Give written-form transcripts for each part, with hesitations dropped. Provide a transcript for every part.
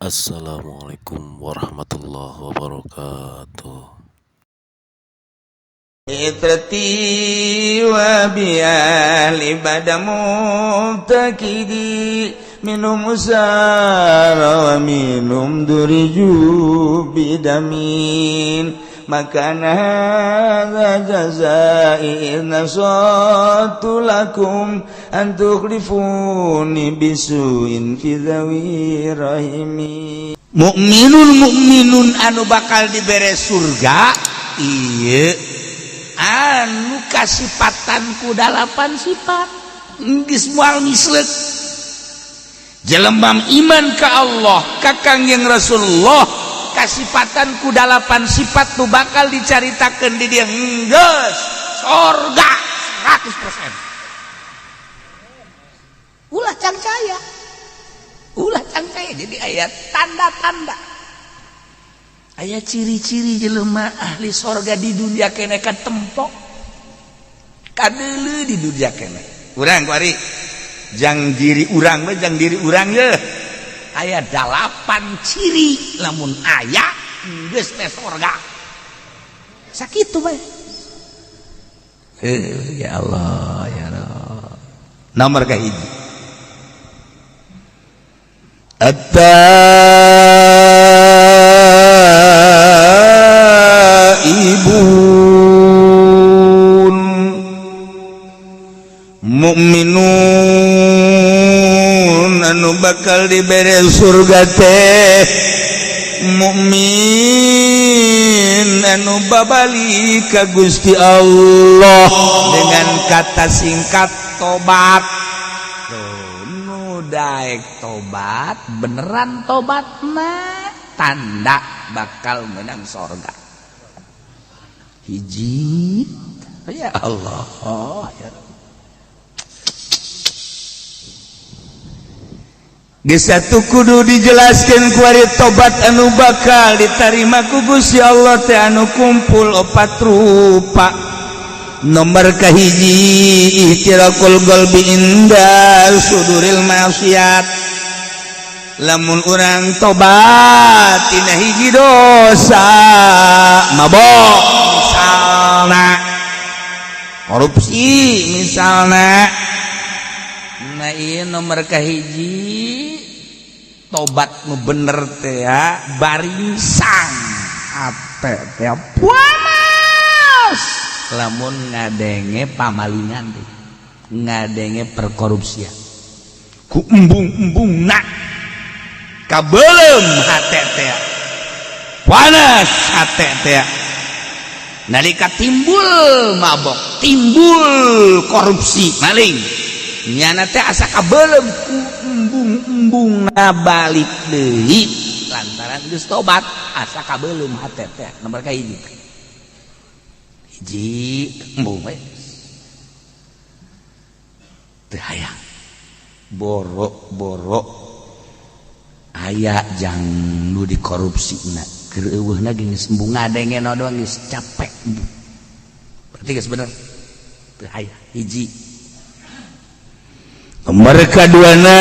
Assalamualaikum warahmatullahi wabarakatuh. Itrati wa bial ibadamu takidi minum usara wa minum duriju bidamin makana hadza jazai nasatu lakum an tukhlifuni bisuin fi dzawi rahimi. Mukminun anu bakal dibere surga ieu anu kasipatanku 8 sifat geus moal mislek jelema iman ka Allah ka Kangjeng Rasulullah kasipatanku 8 sifat nu bakal dicaritakeun di dieu geus surga 100%. Ulah can caya jadi ayat tanda-tanda aya ciri-ciri jelema ahli sorga di dunia kene katempok kadeuleu di dunia kene urang kuari jang diri urang mah jang diri urang ye aya 8 ciri lamun aya geus teh sorga sakitu bae ya Allah ya Allah nomor kahiji At-taibun mukminun anu bakal dibere surga teh mukmin anu babalik ka Gusti Allah dengan kata singkat tobat. Daek tobat beneran tobatna tanda bakal menang sorga hiji ya Allah ya geus atuh kudu dijelaskeun ku ari tobat anu bakal ditarima ku Gusti Allah teh anu kumpul 4 rupa. Nomor kahiji ihtirakul qalbi inda suduril maksiat lamun urang tobat tina hiji dosa mabok misalna korupsi misalna nah ieu nomor kahiji tobat nu bener teh ya baringsang ate teh puas lamun ngadenge pamalingan deh ngadenge perkorupsian ku embung-embung nak kabelem hate teh panas hate teh nalika timbul mabok timbul korupsi maling nyana teh asa kabelem ku embung-embung balik deui lantaran geus tobat asa kabelem hate teh nomor kahiji hiji embung we teu hayang borok-borok aya jang nu dikorupsina keur eueuhna ge geus embung ngadengena doang geus capek berarti geus bener teu hayang hiji. Nomor kaduana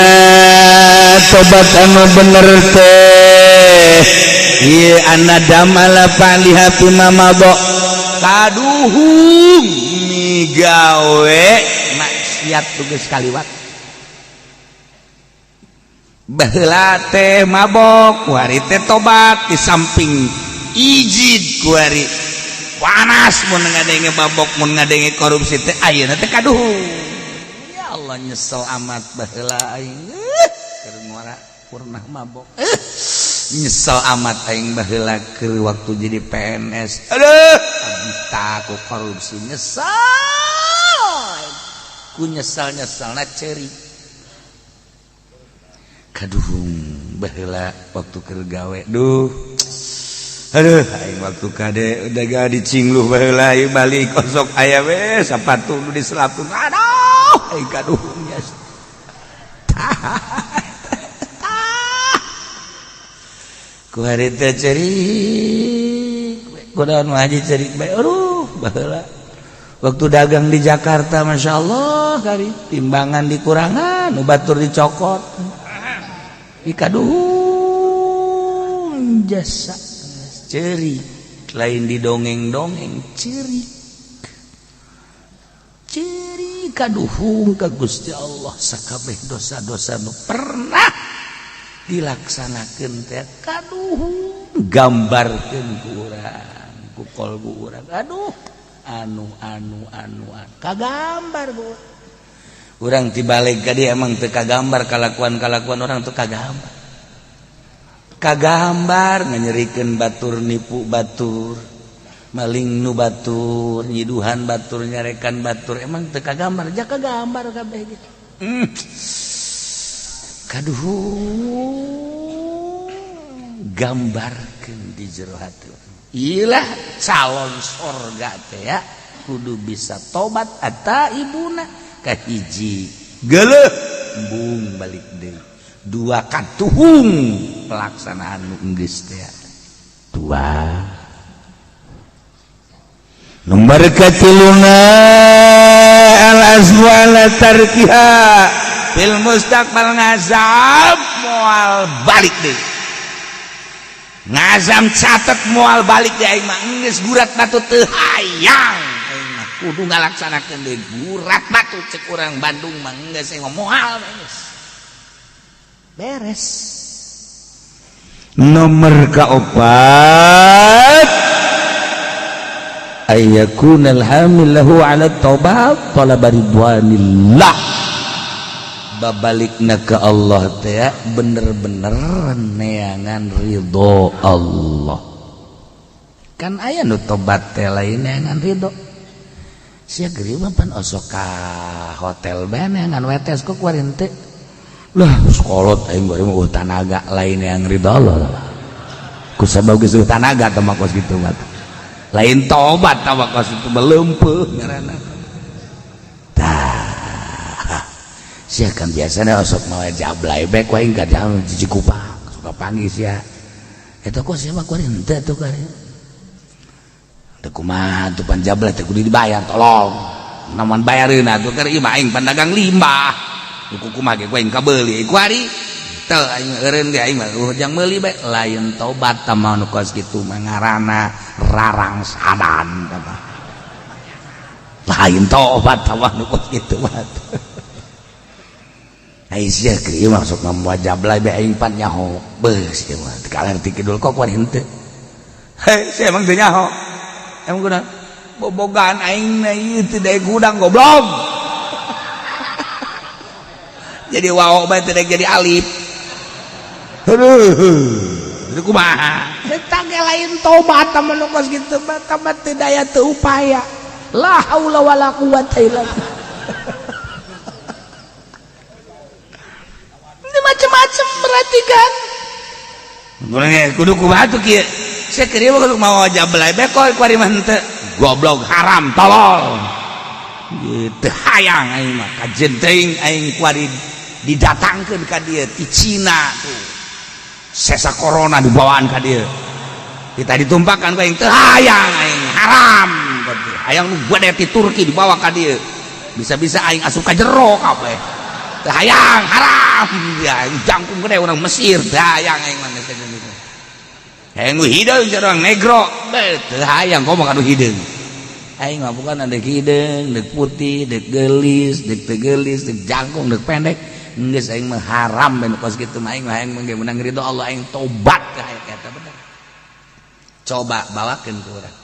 tobat anu bener teh ieu anadamala palihati mamabo kaduhung migawe maksiat tugas kaliwat baheula teh mabok kuari teh tobat di samping ijid kuari panas mun ngadenge mabok mun ngadenge korupsi teh ayeuna teh kaduhung ya Allah nyesel amat baheula aing keur ngora purnah mabok nyesel amat aing baheula keur waktu jadi PNS aduh abita ku korupsi nyesel ku nyesal-nyesalna ceuri kaduhung baheula waktu keur gawe duh aduh aing waktu kade udah gak dicingluh baheula aing balik kosok aya we sapatu nu diselapkeun aduh aing kaduhung nyes ku hari teh cerik kunaon haji cerik bae aduh baheula waktu dagang di Jakarta Masya Allah kali timbangan dikurangan nu batur dicokot ikaduhung jasa ceri lain di dongeng-dongeng ceri kaduhung ka Gusti Allah sakabeh dosa-dosa nu pernah dilaksanakeun teh kaduhung gambarkeun ku urang ku kolbu urang aduh anu kagambar ku urang tibalik ka dieu emang teu kagambar kalakuan orang teu kagambar nganyerikeun batur nipu batur maling nu batur nyiduhan batur nyarekan batur emang teu kagambar ja kagambar kabeh gitu kaduh gambarkeun di jero hati ilah calon sorga teh ya kudu bisa tobat eta ibuna kahiji geuleuh embung balik deui dua katuhung pelaksanaan nu geus teh dua nomor katiluna al-azwala tarkiha fil mustaqbal ngazam moal balik deh ngazam catet moal balik deh aing mah geus gurat batu teu hayang aing mah kudu ngalaksanakeun deui gurat batu cek urang Bandung mah geus moal geus beres nomor kaopat ayyakunal hamil lahu ala taubat talab ridwanillah babalikna ke Allah teh bener-bener neangan ridho Allah kan aya nu tobat teh lain neangan ridho sia geureum pan osok ka hotel bae neangan wetes kok kuarin teh lah sekolot aing bari mah tanaga lain neangan ridho Allah ku sabab geus tanaga teh mah kos kitu mah lain tobat tawakos itu melempeuh ngaranna tah sia kan biasana osok mawa jablay bae ku aing kadang jiji kupang suka panggil sia eta kok sia mah kuring teh atuh kare teu kumaha tuh pan jablay teh kudu dibayar tolong namun bayareun atuh kare ieu mah aing pandagang limbah ku kumaha ge ku aing kabeuli ku ari teu aing eureun ge aing mah jang meuli bae lain tobat tah mah nu kos kitu mah ngaranna rarang sadan apa lain tobat tawah nu kos kitu mah ai sia kieu masuk na wajab lai be aing pan nyaho beus ieu mah teu ngarti kidul kok kuat henteu he sia emang teu nyaho emang kunaon bobogan aing na ieu teu dae gudang goblok jadi wao bae teu jadi alif aduh kumaha eta ge lain tobat tah nu kos kitu mah tamat teu daya teu upaya la haula wala quwata illa billah ini macam-macam berarti kan kudu kumaha tuh kieu sia kieu kudu mau jablay bae kok kuari mah henteu goblok haram tolol gitu hayang aing mah kajen teuing aing kuari didatangkeun ka dieu ti Cina tuh sesa corona dibawaan ka dieu kita ditumpahkan ka aing teu hayang aing haram hayang nu gede ti Turki dibawa ka dieu bisa-bisa aing asup ka jero kabeh teu hayang haram ya jangkung gede urang Mesir teu hayang aing mah geus kitu hayang nu hideung urang negro teu hayang komo ka nu hideung aing mah bukan deuk hideung deuk putih deuk geulis deuk teu geulis deuk jangkung deuk pendek geus aing mah haram ben kos kitu mah aing mah aing mah menang ridho Allah aing tobat ka eta bener coba bawakeun ku urang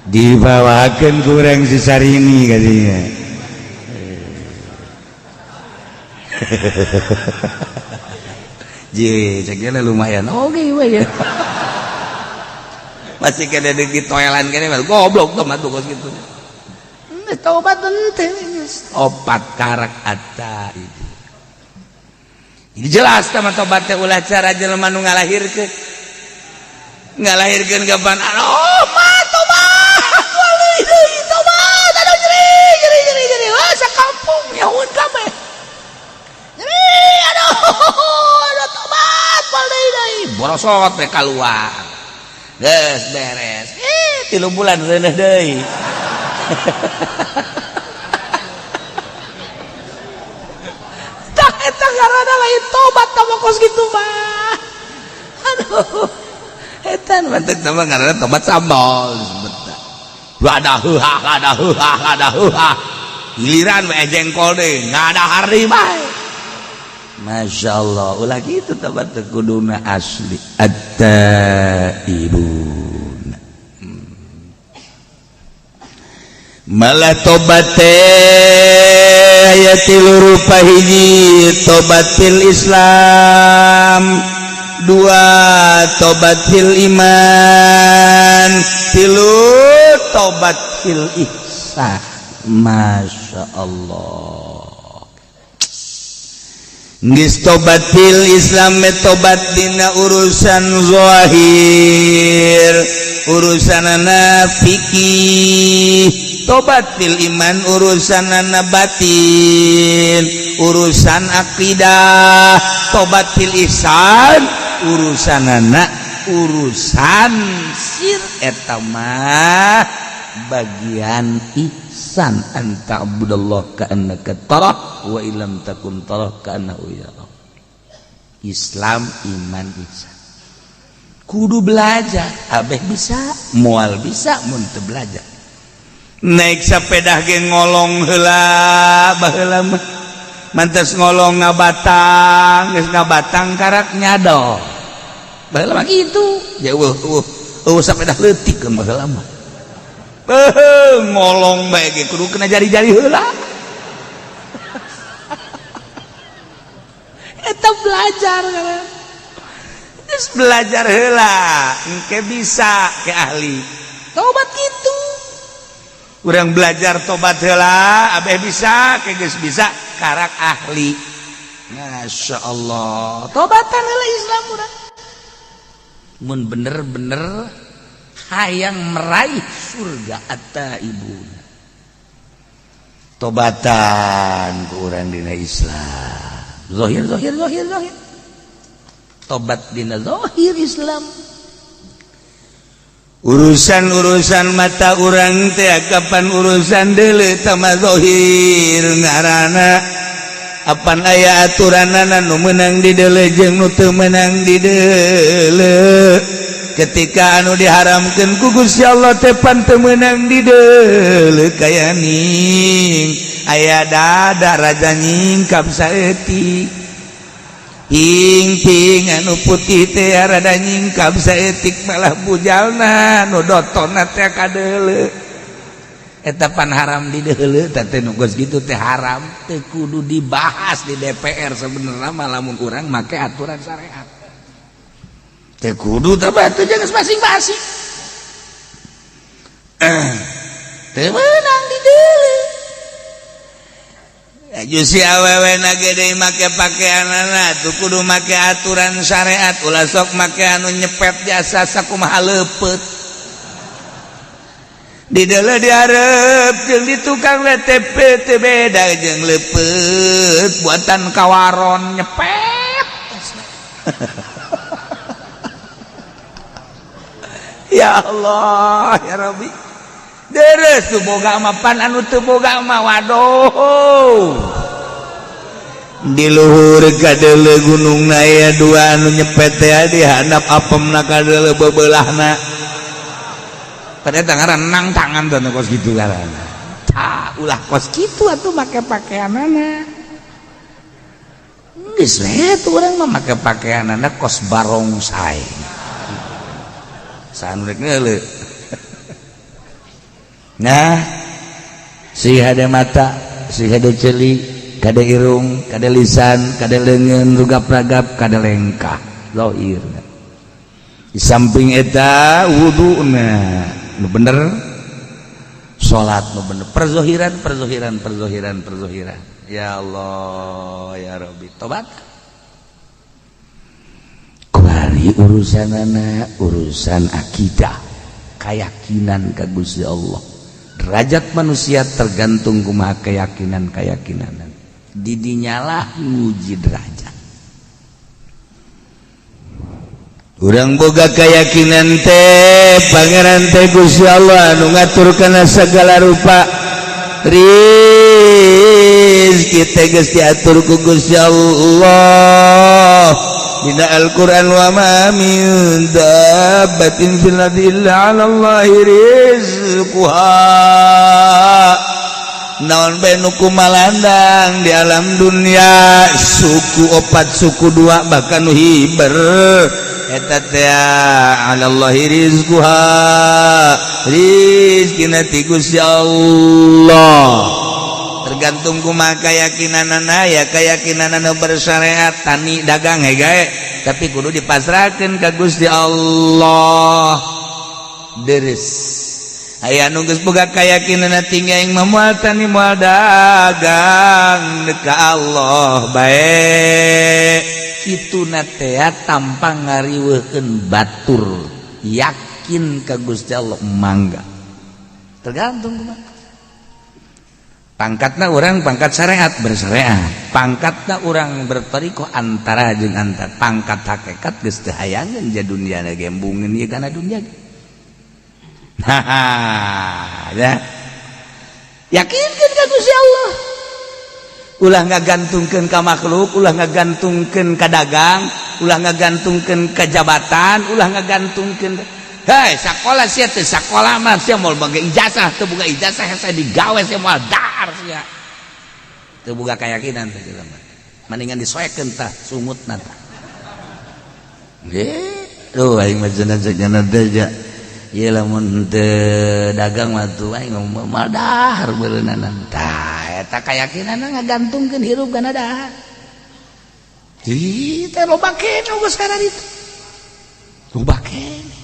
dibawakeun ku urang si Sarini kadinya je cekna lumayan oke we ya masih kena di toilan kene goblok tuh mah kos kitu tobat teu opat karak atta itu jadi jelas sama tobat teh ulah cara jelema nu ngalahirkeun kapan oh mah tobat wali deui tobat aduh nyeri wah sakampung nyaun kabeh nyeri aduh tobat wali deui borosot teh kaluar geus beres 3 bulan reuneuh deui tak eta ngaranna lain tobat tah kos kitu mah etan mantek sama karena tobat sambal ada giliran we jengkol deh nggak ada hari bae. Masya Allah ulah gitu tobat kuduna asli at-taibun malah tobat aya tilu rupa hiji tobat fil Islam dua tobat fil iman tilu tobat fil ihsan. Masya Allah geus tobat fil Islam tobat dina urusan zahir urusanana fikih tobat fil iman urusanana batin urusan akidah tobat fil ihsan urusanana urusan sir eta mah bagian ihsan anta abudallah ka'annaka tarah wa illam takun tarah ka'annahu yarah. Islam iman ihsan kudu belajar abeh bisa moal bisa mun teu belajar naik sepeda ge ngolong heula baheula mah mantes ngolong ngabatang geus ngabatang karak nyado baheula mah kitu jauh sepeda leutik kan baheula mah ngolong bae ge kudu kena jari-jari heula eta belajar kan geus belajar heula engke bisa ke ahli tobat kitu urang belajar tobat heula abeh bisa ke geus bisa karak ahli. Masya Allah tobatan heula Islam urang mun bener-bener hayang meraih surga at-taibun tobatan ku urang dina Islam zahir tobat dina zahir Islam urusan mata urang teh kapan urusan deuleu tama zahir ngaranna apan aya aturanana nu meunang di deuleu jeung nu teu meunang di deuleu ketika anu diharamkeun ku Gusti Allah teh pan teu meunang di deuleu kaya ning aya dada raja nyingkap saeutik ting anu putih teh rada nyingkap saeutik malah bujalna nu dotonna teh kadeuleu eta pan haram di deuleu teh nu geus kitu teh haram teu kudu dibahas di DPR sebenarnya mah lamun urang make aturan syariat teu kudu teh batu jeung masing-masing teu meunang di deuleu jusi awewe na gede make pakaianana tuh kudu make aturan syariat ulah sok make anu nyepet jasa sakumaha leupeut di deuleu dihareup jeung di tukang WTP teu beda jeung leupeut buatan kawaron nyepet ya Allah ya Rabbi deres tuh boga mah pan anu teu boga mah waduh di luhur kadeuleu gunungna aya dua anu nyepet teh di handap apemna kadeuleu bebeulahna pada ngaran tangan teh kos kitu ngaranna tah ulah kos kitu atuh make pakaianana geus we tuh urang mah make pakaianana kos barongsai sanu rek ngeuleuh. Nah si hade mata si hade celi kade irung kade lisan kade leungeun rugap-ragap kade lengkah zahir di samping eta wuduna nu bener salat nu bener perzohiran ya Allah ya Rabbi tobat kuari urusanana urusan akidah keyakinan ka Gusti Allah. Derajat manusia tergantung kumaha keyakinan didinyalah nguji derajat urang boga keyakinan teh pangeran teh Gusti Allah anu ngaturkeun segala rupa rizki teh geus diatur ku Gusti Allah dina Al-Qur'an wa ma min dabbatin fil ardi illa 'ala Allahi rizquha naon bae nu kumalandang di alam dunia suku opat suku dua bahkan nu hiber eta teh 'ala Allahi rizquha rizkina ti Gusti Allah tergantung kumaha kayakinanana ya kayakinanana bersyariat tani dagang gae tapi kudu dipasrahkeun ka Gusti Allah deres aya nu geus boga kayakinanna tinggi aing mah moal tani moal dagang ka Allah bae kituna teh tanpa ngariweukeun batur yakin ka Gusti Allah mangga tergantung kumaha pangkatna urang pangkat syariat bersyariat pangkatna urang bertarikoh antara jeung antara pangkat hakikat geus teu hayangeun ja dunia na gembungeun ieu kana dunia ya yakinkeun ka Gusti Allah ulah ngagantungkeun ka makhluk ulah ngagantungkeun ka dagang ulah ngagantungkeun ka jabatan ulah ngagantungkeun hei sakola sia teh sakola mah sia moal boga ijazah teu boga ijazah hese digawe sia moal dar sia teu boga kayakinan teh jelema mendingan disoekeun tah sumutna tah tuh aing mah cenah teh ieu lamun teu dagang mah tuh aing moal dahar beuleunan tah eta kayakinanna ngagantungkeun hirup kana dahar ieu teh loba keneh geus kana ditu loba keneh.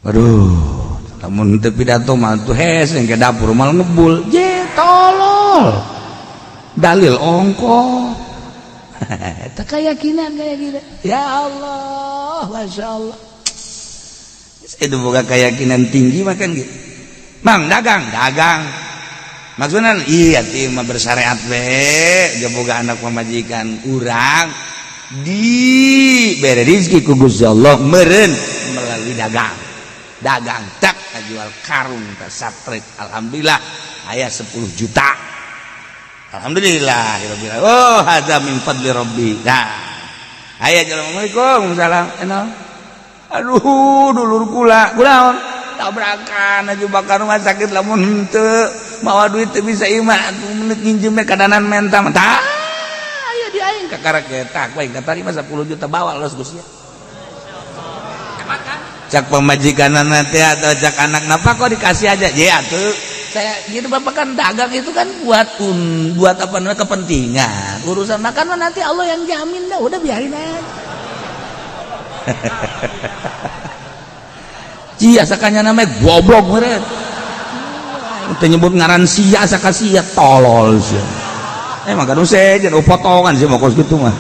Aduh, lamun teu pidato mah tuh hese ke dapur mal ngebul, je tolol. Dalil ongko. Eta keyakinan kayak gitu. Ya Allah, masyaallah. Itu boga keyakinan tinggi makan gitu. Mang dagang. Maksudna iya ti mah bersyariat we, ge boga anak pamajikan urang dibere rezeki ku Gusti Allah meureun melalui dagang tak ngajual karung ke satret alhamdulillah aya 10 juta alhamdulillah oh hadza min fadli rabbi nah aya assalamualaikum salam enal aduh dulur kula kunaon tabrakan aju bakar rumah sakit lamun henteu mawa duit teu bisa imah menit nginjem kadanan menta tah aya di aing kakarek eta aing katarima 10 juta bawa los Gusti cak pemajikanana teh atau cak anak napa kok dikasih aja ya atuh saya gitu bapak kan dagang itu kan buat apa namanya kepentingan urusan makan mah nanti Allah yang jamin dah udah biarin aja cia sakanya namanya goblok meureun teu nyebut ngaran sia saka sia tolol sia emang kan sejen potongan sih mokos gitu mah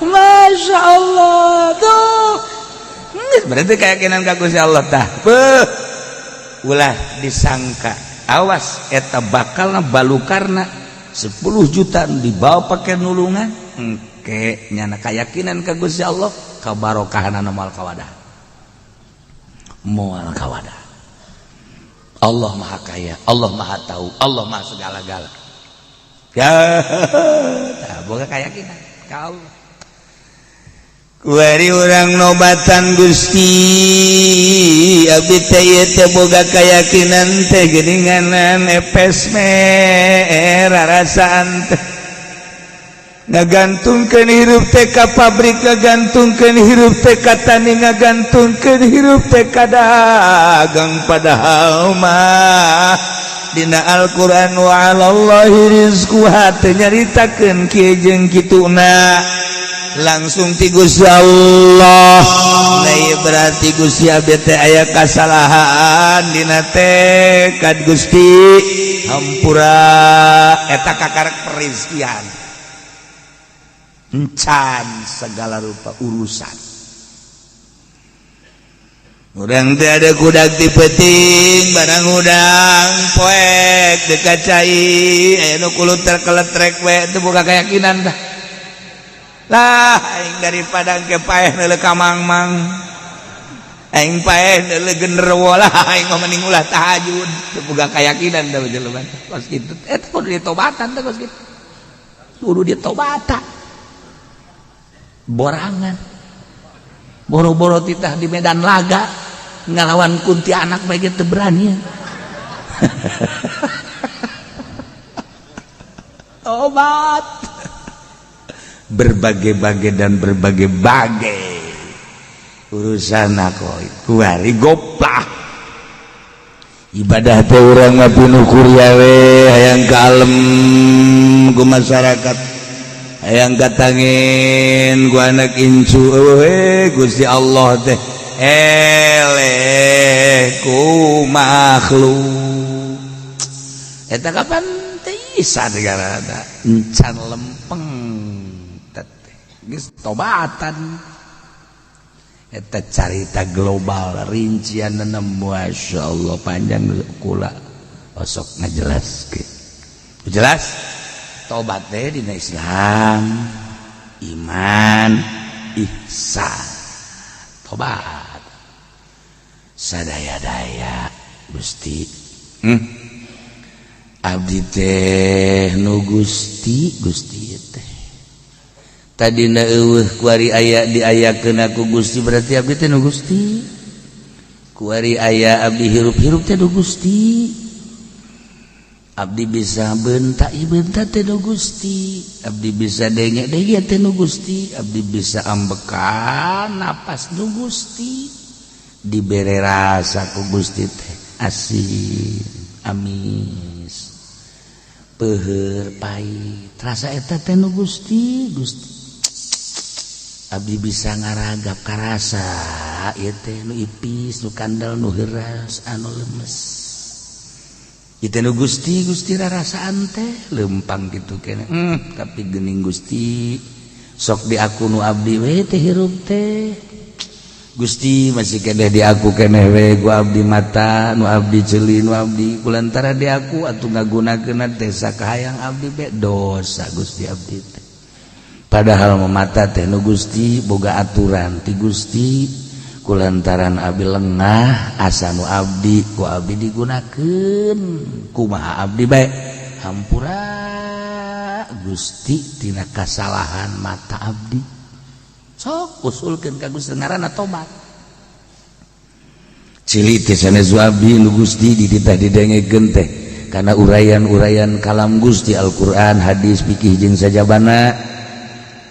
Masya Allah tuh berarti keyakinan ka Gusti Allah tah ulah disangka awas eta bakalna balukarna 10 juta dibawa pakai nulungan engke nyana keyakinan ka Gusti Allah kabarokahna moal kawadah Allah maha kaya Allah maha tahu Allah maha segala-gala ya tah boga keyakinan ka Allah kuari urang nobatan Gusti abdi teh ieu teh boga kayakinan teh geuninganan epes me rarasaan teh ngagantungkeun hirup teh ka pabrik ngagantungkeun hirup teh ka tani ngagantungkeun hirup teh ka dagang padahal mah dina Al-Qur'an wa 'alallahi rizquha teh nyaritakeun kieu jeung kituna langsung ti Gusti Allah nah ieu berarti Gusti abdi teh aya kasalahan dina teh ka Gusti hampura eta kakarek perizkian encan segala rupa urusan urang teh ada kudak ti peuting barang udang poek dekat cai aya nu kulut terkeletrek we teu boga keyakinan tah lah aing daripada engke paeh neuleuh ka mangmang aing pae genderuwo lah aing mending ulah tahajud teu boga kayakinan da jelema kos kitu eta kudu ditobatan teh kos kitu kudu ditobatan borangan boro-boro titah di medan laga ngalawan kuntilanak bae teu berani obat berbagai-bagai dan berbagai-bagai urusan aku kuari goplah ibadah teh urang mah pinuh kuria we hayang kalem ku masyarakat hayang katangin ku anak incu we Gusti Allah teh eleh ku makhluk eta kapan teh isa negara encan lempeng teh geus tobatan eta carita global rincianna Masya Allah panjang kula osok ngajelaskeun jelas tobat teh dina Islam iman ihsan tobat sadaya-daya Gusti abdi teh nu Gusti teh tadina eueuh kuari aya diayakeun aku Gusti berarti abdi teh nu Gusti kuari aya abdi hirup-hirup teh nu Gusti abdi bisa bentak ieu bentak teh nu Gusti abdi bisa denge-denge teh nu Gusti abdi bisa ambekan napas nu Gusti dibere rasa ku Gusti teh asin amis peuheur pait rasa eta teh nu Gusti abdi bisa ngaragap karasa ieu teh nu ipis nu kandel nu heuras anu lemes ieu teh nu Gusti rarasaan teh lempang kitu keneh tapi geuning Gusti sok di aku nu abdi we teh hirup teh Gusti masih keneh di aku keneh we ku abdi mata nu abdi ceuli nu abdi kulantara di aku atuh ngagunakeun teh sakahayang abdi be dosa Gusti abdi teh padahal mata teh nu Gusti boga aturan ti Gusti kulantaran abdi lengah asa nu abdi ku abdi digunakeun kumaha abdi bae hampura Gusti tina kasalahan mata abdi sok usulkeun ka Gusti ngaranna tobat cili teh sanes abdi nu Gusti dititah didengekeun teh kana urayan-urayan kalam Gusti Al-Qur'an hadis fikih jeung sajabana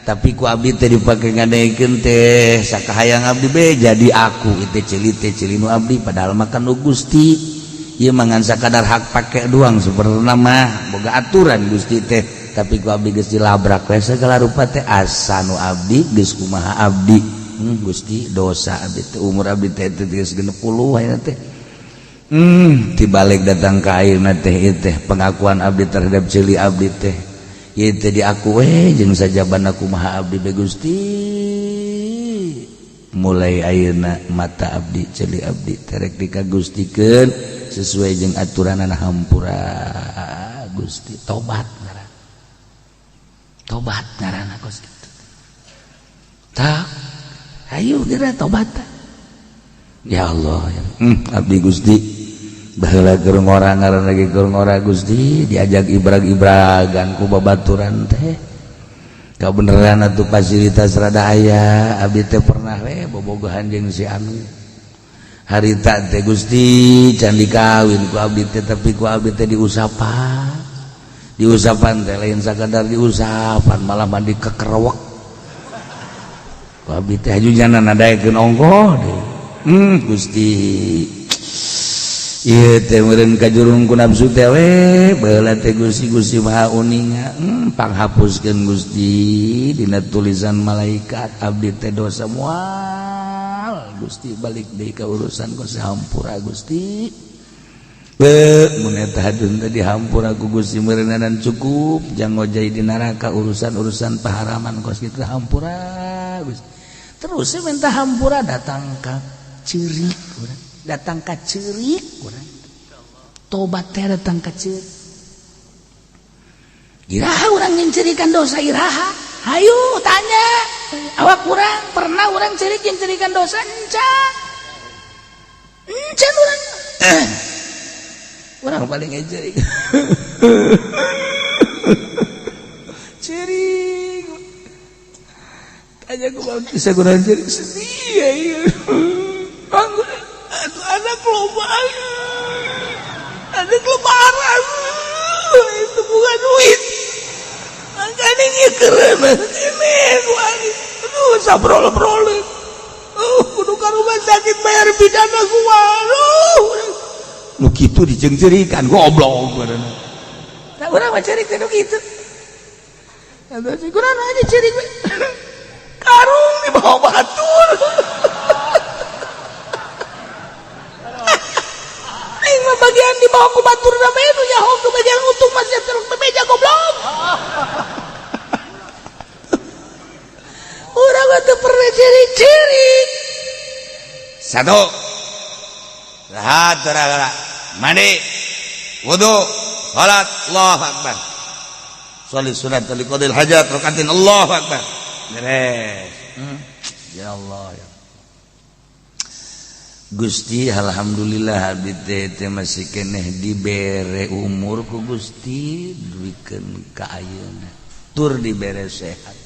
tapi ku abdi teh dipake ngadengekeun teh sakahayang abdi be jadi aku itu cili nu abdi padahal makan nu Gusti ieu mangan sakadar hak pake doang sabenerna mah boga aturan Gusti teh tapi ku abdi geus dilabrak we segala rupa teh asa nu abdi geus kumaha abdi Gusti dosa abdi teh umur abdi teh geus 60 ayeuna teh tibalik datang ka ayeuna teh ieu teh pengakuan abdi terhadap cili abdi teh ieu teh di aku we jeung sajabana kumaha abdi be Gusti mulai ayeuna mata abdi celi abdi terek dikagustikeun sesuai jeung aturanana hampura Gusti tobat ngaranna kos kitu tak ayo geura tobat ya Allah abdi Gusti baheula keur ngora ngaranna ge keur ngora Gusti diajak ibrag-ibragan ku babaturan teh kabeneran atuh fasilitas rada aya abdi teh pernah we bobogohan jeung si anu harita teh Gusti can dikawin ku abdi teh tapi ku abdi teh diusapan teh lain sakadar diusapan malah mandi kekerewek ku abdi teh hajujanan nadaekeun ongkoh deui Gusti ieu teh meureun kajurung ku nafsu teh we baheula teh Gusti maha uninga panghapuskeun Gusti dina tulisan malaikat abdi teh dosa moal Gusti balik deui ka urusan ku sahampura Gusti mun eta hadeun teh dihampura ku Gusti meureunana cukup jang ngojai di neraka urusan-urusan paharaman kos kitu hampura Gusti terus minta hampura datang ka ceurik urang datang ka ceurik urang tobat teh datang ka ceurik iraha urang nyeurikan dosa iraha hayu tanya awak urang pernah urang ceurik jeung ceurikan dosa encan Can orang paling ejerik ciri aja ku bisa kurang jerik sedih anak lebaran itu bukan duit makanya ini keren ini aduh sabrol-brol kudu ka rumah sakit bayar pidana gua lu gitu dijengjerikan goblok beneran tak urang mah cerik teh gitu atau si kurang aja cerik karung di bawah batur aing mah bagian di bawah ku batur na menu nya hong ke bagian untung masih terus bebeja goblok urang teh pernah cerik-cerik satu rahat gara-gara mandi wudu salat Allahu akbar sholli sunat liqadil hajat rakatin Allahu akbar beres ya Allah ya Gusti alhamdulillah abdi teh masih keneh dibere umur ku Gusti duikeun ka ayeuna tur dibere sehat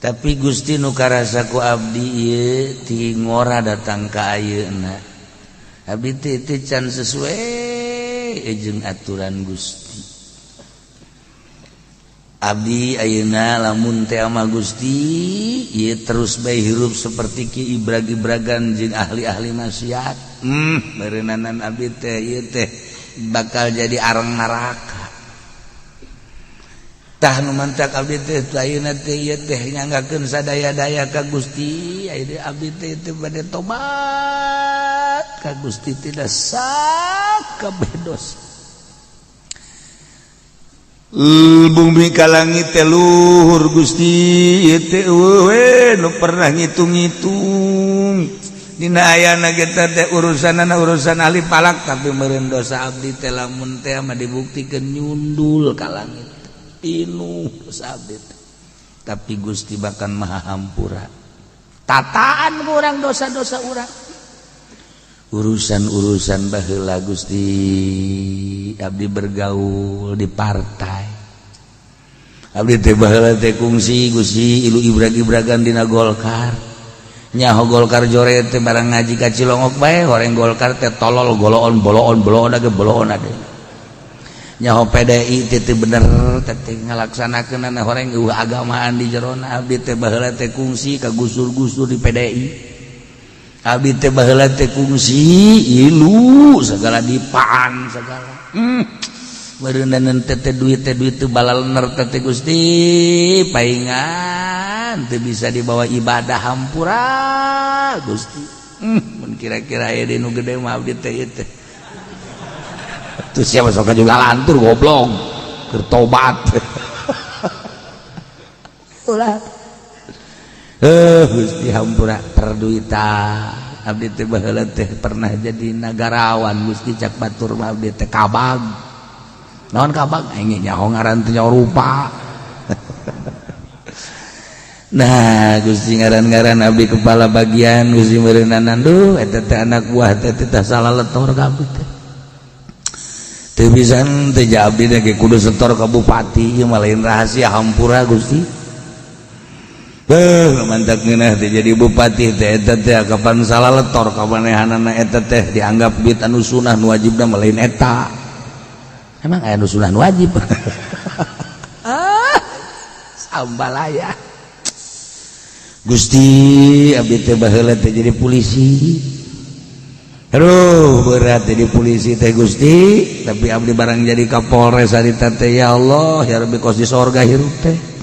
tapi Gusti nu karasa ku abdi ieu ti ngora datang ka ayeuna abdi teh can sesuai jeung aturan Gusti abdi ayeuna lamun teh ama Gusti ieu terus bae hirup saperti ki ibrag-ibragan jeung ahli-ahli maksiat beureunanan abdi teh ieu teh bakal jadi areng neraka tah nu mantak abdi teh ayeuna teh ieu teh nyanggakeun sadaya-daya ka Gusti ayeuna abdi teh bade tobat ka Gusti tidak sakabeh dosa bumi ka langit teh luhur Gusti ieu teh we nu pernah ngitung-ngitung dina ayana kita teh urusanana urusan ahli palak tapi meureun dosa abdi teh lamun teh mah dibuktikeun nyundul ka langit pinuh dosa abdi teh tapi Gusti bahkan maha hampura tataan urang dosa-dosa urang urusan-urusan baheula Gusti abdi bergaul di partai abdi teh baheula teh kungsi Gusti ilu ibrag-ibragan dina Golkar nyaho Golkar joret teh barang ngaji ka Cilongok bae horeng Golkar teh tolol goloon boloon age boloon ade nyaho PDI teh bener teh ngalaksanakeun horeng agamaan di jerona abdi teh baheula teh kungsi ka gusur-gusur di PDI abdi teh baheula teh kungsi ilu segala dipaan segala beureunan teh duit teh balalener teh Gusti paingan teu bisa dibawa ibadah hampura Gusti mun kira-kira aya di nu gede mah abdi teh ieu teh tuh siapa sok juga lantur goblok keur tobat ulah Gusti hampura perduitan abdi teh baheula teh pernah jadi nagarawan Gusti cak batur mah abdi teh kabag naon kabag aing nyaho ngaran teh nyaho rupa nah Gusti ngaran-ngaran abdi kepala bagian Gusti meureunanan duh eta teh anak buah teh tah salah letor ka abdi teh teu pisan teh abdi teh kudu setor ka bupati ieu mah lain rahasia hampura Gusti mantak ngeunah teh jadi bupati teh eta teh kapan salah letor ka manehanana eta teh dianggap duit anu sunah nu wajibna mah lain eta emang aya nu sunah nu wajib sambalaya Gusti abdi teh baheula teh jadi polisi aduh berat jadi polisi teh Gusti tapi abdi barang jadi Kapolres harita teh ya Allah ya Rabbi kos di sorga hirup teh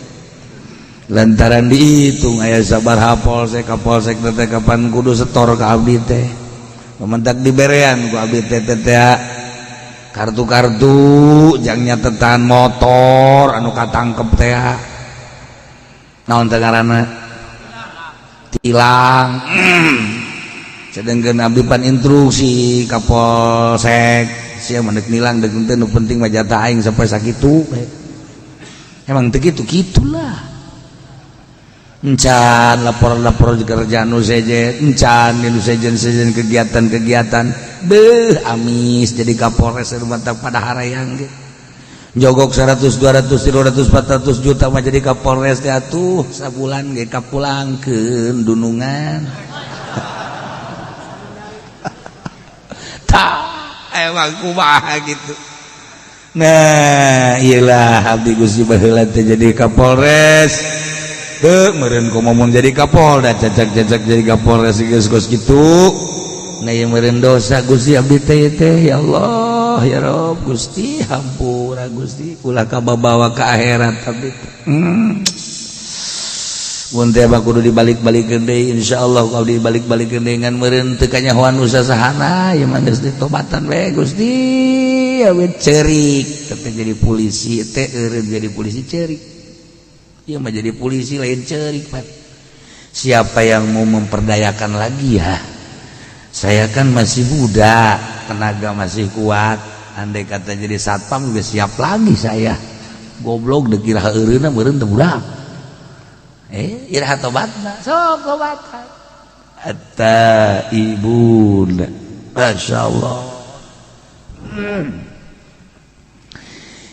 lantaran dihitung aya sabaraha polsek kapolsek teh kapan kudu setor ka abdi teh mementak diberean ku abdi teh kartu-kartu jang nyatetan motor anu katangkep teh naon teh ngaranna tilang sedengkeun abdi pan instruksi kapolsek sia mandek nilang deuk teh nu penting mah jatah aing sampai sakitu emang teu kitu-kitulah encan lapor-lapor kerjaan nu sejen encan nu sejen kegiatan-kegiatan amis jadi Kapolres mantap pada harayang ge jogok 100 200 300 400 juta mah jadi Kapolres teh atuh sabulan ge kapulangkeun dunungan tah emang kumaha gitu. Nah iyalah abdi Gusti baheula teh jadi Kapolres meureun kumaha jadi Kapolda cacak-cacak jadi Kapolres geus kitu. Nah yang meureun dosa Gusti abdi teh ya Allah ya Rob Gusti hampura Gusti ulah kabawa ka akhirat abdi mun teh kudu dibalik-balikeun deui insyaallah abdi dibalik-balikeun deui ngan meureun teu kanyahoan usahana ieu mah geus ditobatan we Gusti awet ceurik teh jadi polisi teh eureun jadi polisi ceurik. Ia mah jadi polisi lain cerik Pak. Siapa yang mau memperdayakan lagi ya? Saya kan masih muda, tenaga masih kuat. Andai kata jadi satpam juga siap lagi saya. Goblok dek kira eureuna meureun teu budak. Iraha tobatna, sok tobatan. Atta ibunda. Masyaallah.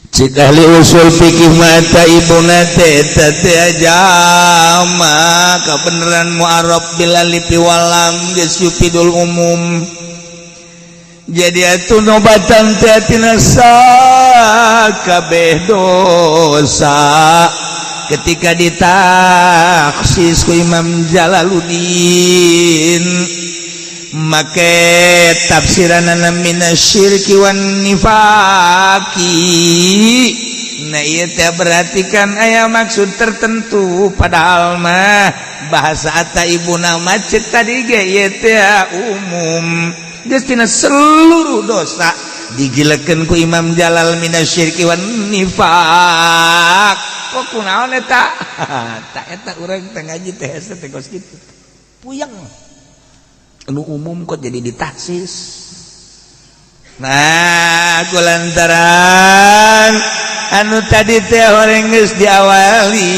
Cik ahli usul fikih mata ibuna teta ajama kebenaran mu'arab bil alif wal lam geus yufidul umum. Jadi atuh nobatan teh tina sakabeh dosa ketika ditaksis ku Imam Jalaluddin make tafsiranana minasyirki wan nifaqi. Nah ieu teh berarti kan aya maksud tertentu padahal mah bahasa ataibuna macet tadi ge ieu teh umum geus tina seluruh dosa digilekeun ku Imam Jalal minasyirki wan nifaq. Kok kunaon eta? Tah eta urang teh ngaji teh hese teh kos kitu. Puyeng. Anu umum kok jadi ditaksis. Nah kulantaran anu tadi teh horeng geus diawali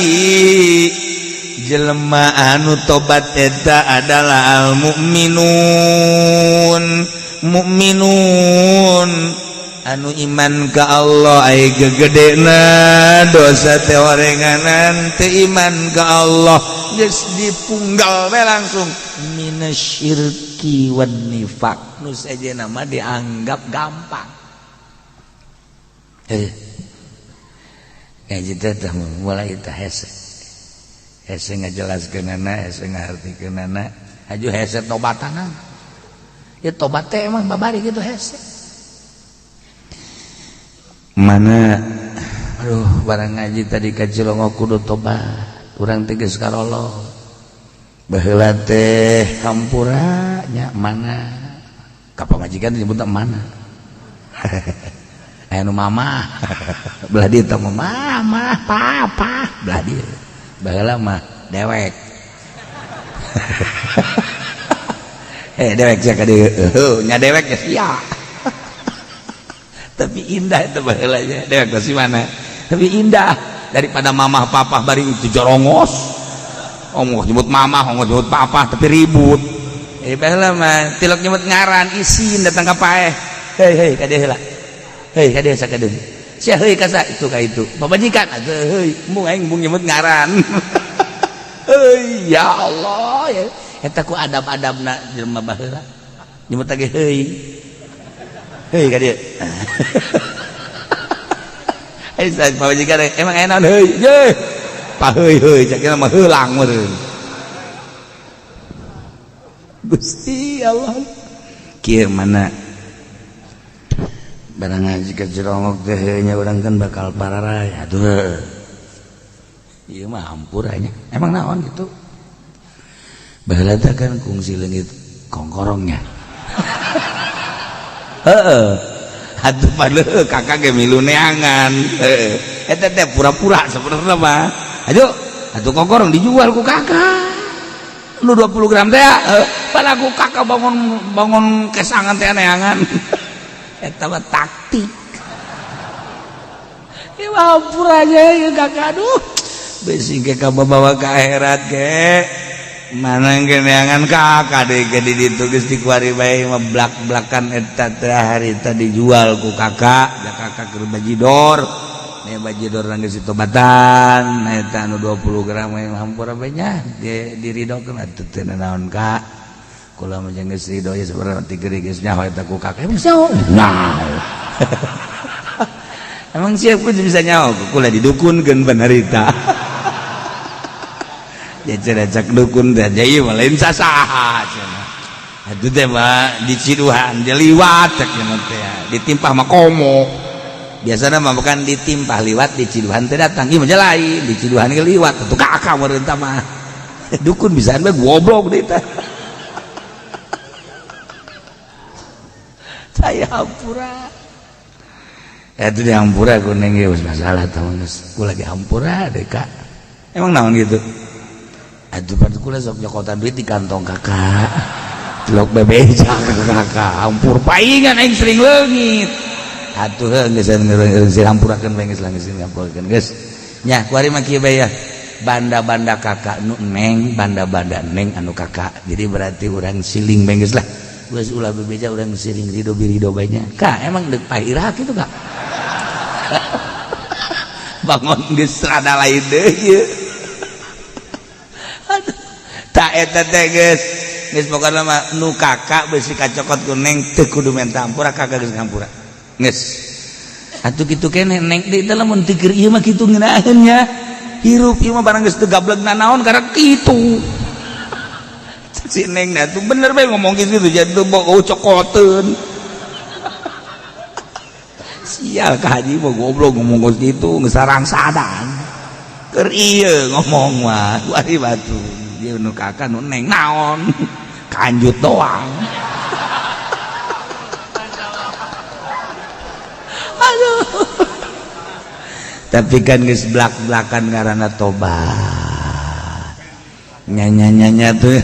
jelema anu tobat eta adalah al mu'minun anu iman ka Allah aya gegedena dosa teh horenganan teu iman ka Allah geus dipunggal we langsung minasyirki wan nifaq nu sajena mah dianggap gampang. Ngaji teh mulai teh hese ngajelaskeunana hese ngartikeunana aju hese tobatanan ya tobat teh emang babari gitu hese mana aduh barang ngaji tadi ka Cilongo kudu tobat urang teh geus karolo baheula teh hampura nya mana ka pamajikan disebutna mana aya nu mama belah dieu teh mama papa belah dieu baheula mah dewek dewek sia ka dieu nya dewek ya sia tapi indah itu baheulanya dewek si mana tapi indah daripada mamah papa bari itu jorongos omong nyebut mamah omong nyebut papa tapi ribut baheula mah tilok nyebut ngaran isin datang ka paeh hei ka dieu heula hei ka dieu sakadeung sia heuy ka sa itu ka itu pamajikan atuh heuy mung aing mung nyebut ngaran heuy ya Allah ya eta ku adab-adabna jelema baheula nyebut lagi heuy hei ka dieu saya pamajikan emang enak heuy ye pa heuy cak mah heulang meureun Gusti Allah kieu mana barang ngaji ka Cilongok teh nya urang kan bakal pararay atuh ieu mah hampura nya emang naon gitu baheula teh kan kungsi leungit kongkorongnya atuh padahal kakak ge milu neangan eta teh pura-pura sabenerna mah ayo atuh kongkorong dijual ku kakak nu 20 gram teh pada ku kakak bangun kesangan teh neangan eta mah taktik ieu mah pura aja ieu kakak aduh besi ke bawa ke akhirat ke mana geneangan kakak deh jadi ditulis di kuari bayi mah blak-blakan eta hari tadi dijual ku kakak ya kakak ke bajidor nih bajidor nangis tobatan nah eta anu 20 gram yang hampura banyak dia diridokeun atuh teu naon kak kula mah jeung geus ridho ya sebenarnya tiga geus nyaho eta ku kakak nah emang siap ku bisa nyaho kula didukunkeun benerita ya ceracak dukun teh jadi lain sasaha cenah atuh teh mah di Ciduhan diliwat teh teh ditimpah mah komo biasana mah bukan ditimpah liwat di Ciduhan teh datang ieu mah lain di Ciduhan ge liwat atuh kakak meureun tah mah dukun bisaan mah goblok deui teh saya hampura itu di hampura kuning ge masalah tah geus ku lagi hampura deh kak emang naon gitu aduh pada kula sok nyokotan duit di kantong kakak celok bebeja kakak hampur paingan aing sering leungit atuh geus geus hampurakeun bae geus geus hampurakeun geus nya kuari mah kieu bae ya banda-banda kakak nu neng banda-banda neng anu kakak jadi berarti urang siling bae geus lah geus ulah bebeja urang siling ridho birido bae nya kak emang deuk pairah kitu kak bangun geus rada lain deui ieu tak eta teh geus pokona mah nu kakak besi kacokot ku neng teu kudu minta hampura kakak geus ngampura geus atuh kitu keneh neng deui teh lamun teu keur ieu mah kitu ngeunaheun nya hirup ieu mah barang geus teu gablegna naon karena kitu si neng dah tuh bener bae ngomong kitu jadi teu bau cokoteun sial ka haji mah goblok ngomong kitu geus sarang sadang keur ieu ngomong mah kuari batu dia nu kakak nu neng naon kanjut doang aduh tapi kan geus blak-blakan ngaranna tobat nyanya tuh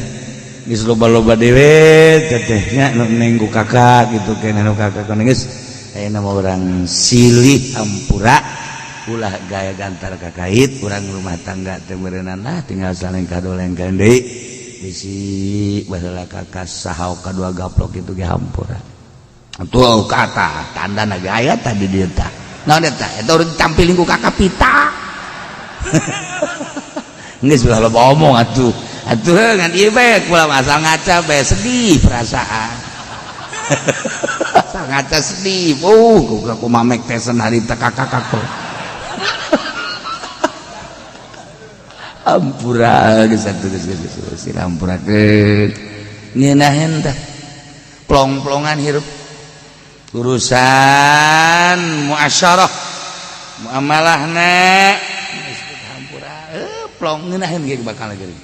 geus loba-loba dewe tetehnya nu neng ku kakak gitu keneh nu kakak kan geus ayeuna mah urang silih hampura ulah gaya gantar kakait kurang rumah tangga teh meureunana tinggal saling kadolengkeun deui bisi baheula kakak saha kadua gaplok itu ge hampura atuh kata tandana ge aya tadi dieu tah naon eta eta urang ditampilin ku kakak pita geus ulah loba omong atuh ngan ieu bae kula asal ngaca bae sedih perasaan asal ngaca sedih kumaha mek teh senari teh kakak hampura geus atuh geus hampurakeun ngeunaheun tah plong-plongan hirup urusan muasyarah muamalahna geus hampura plong ngeunaheun ge bakal geuning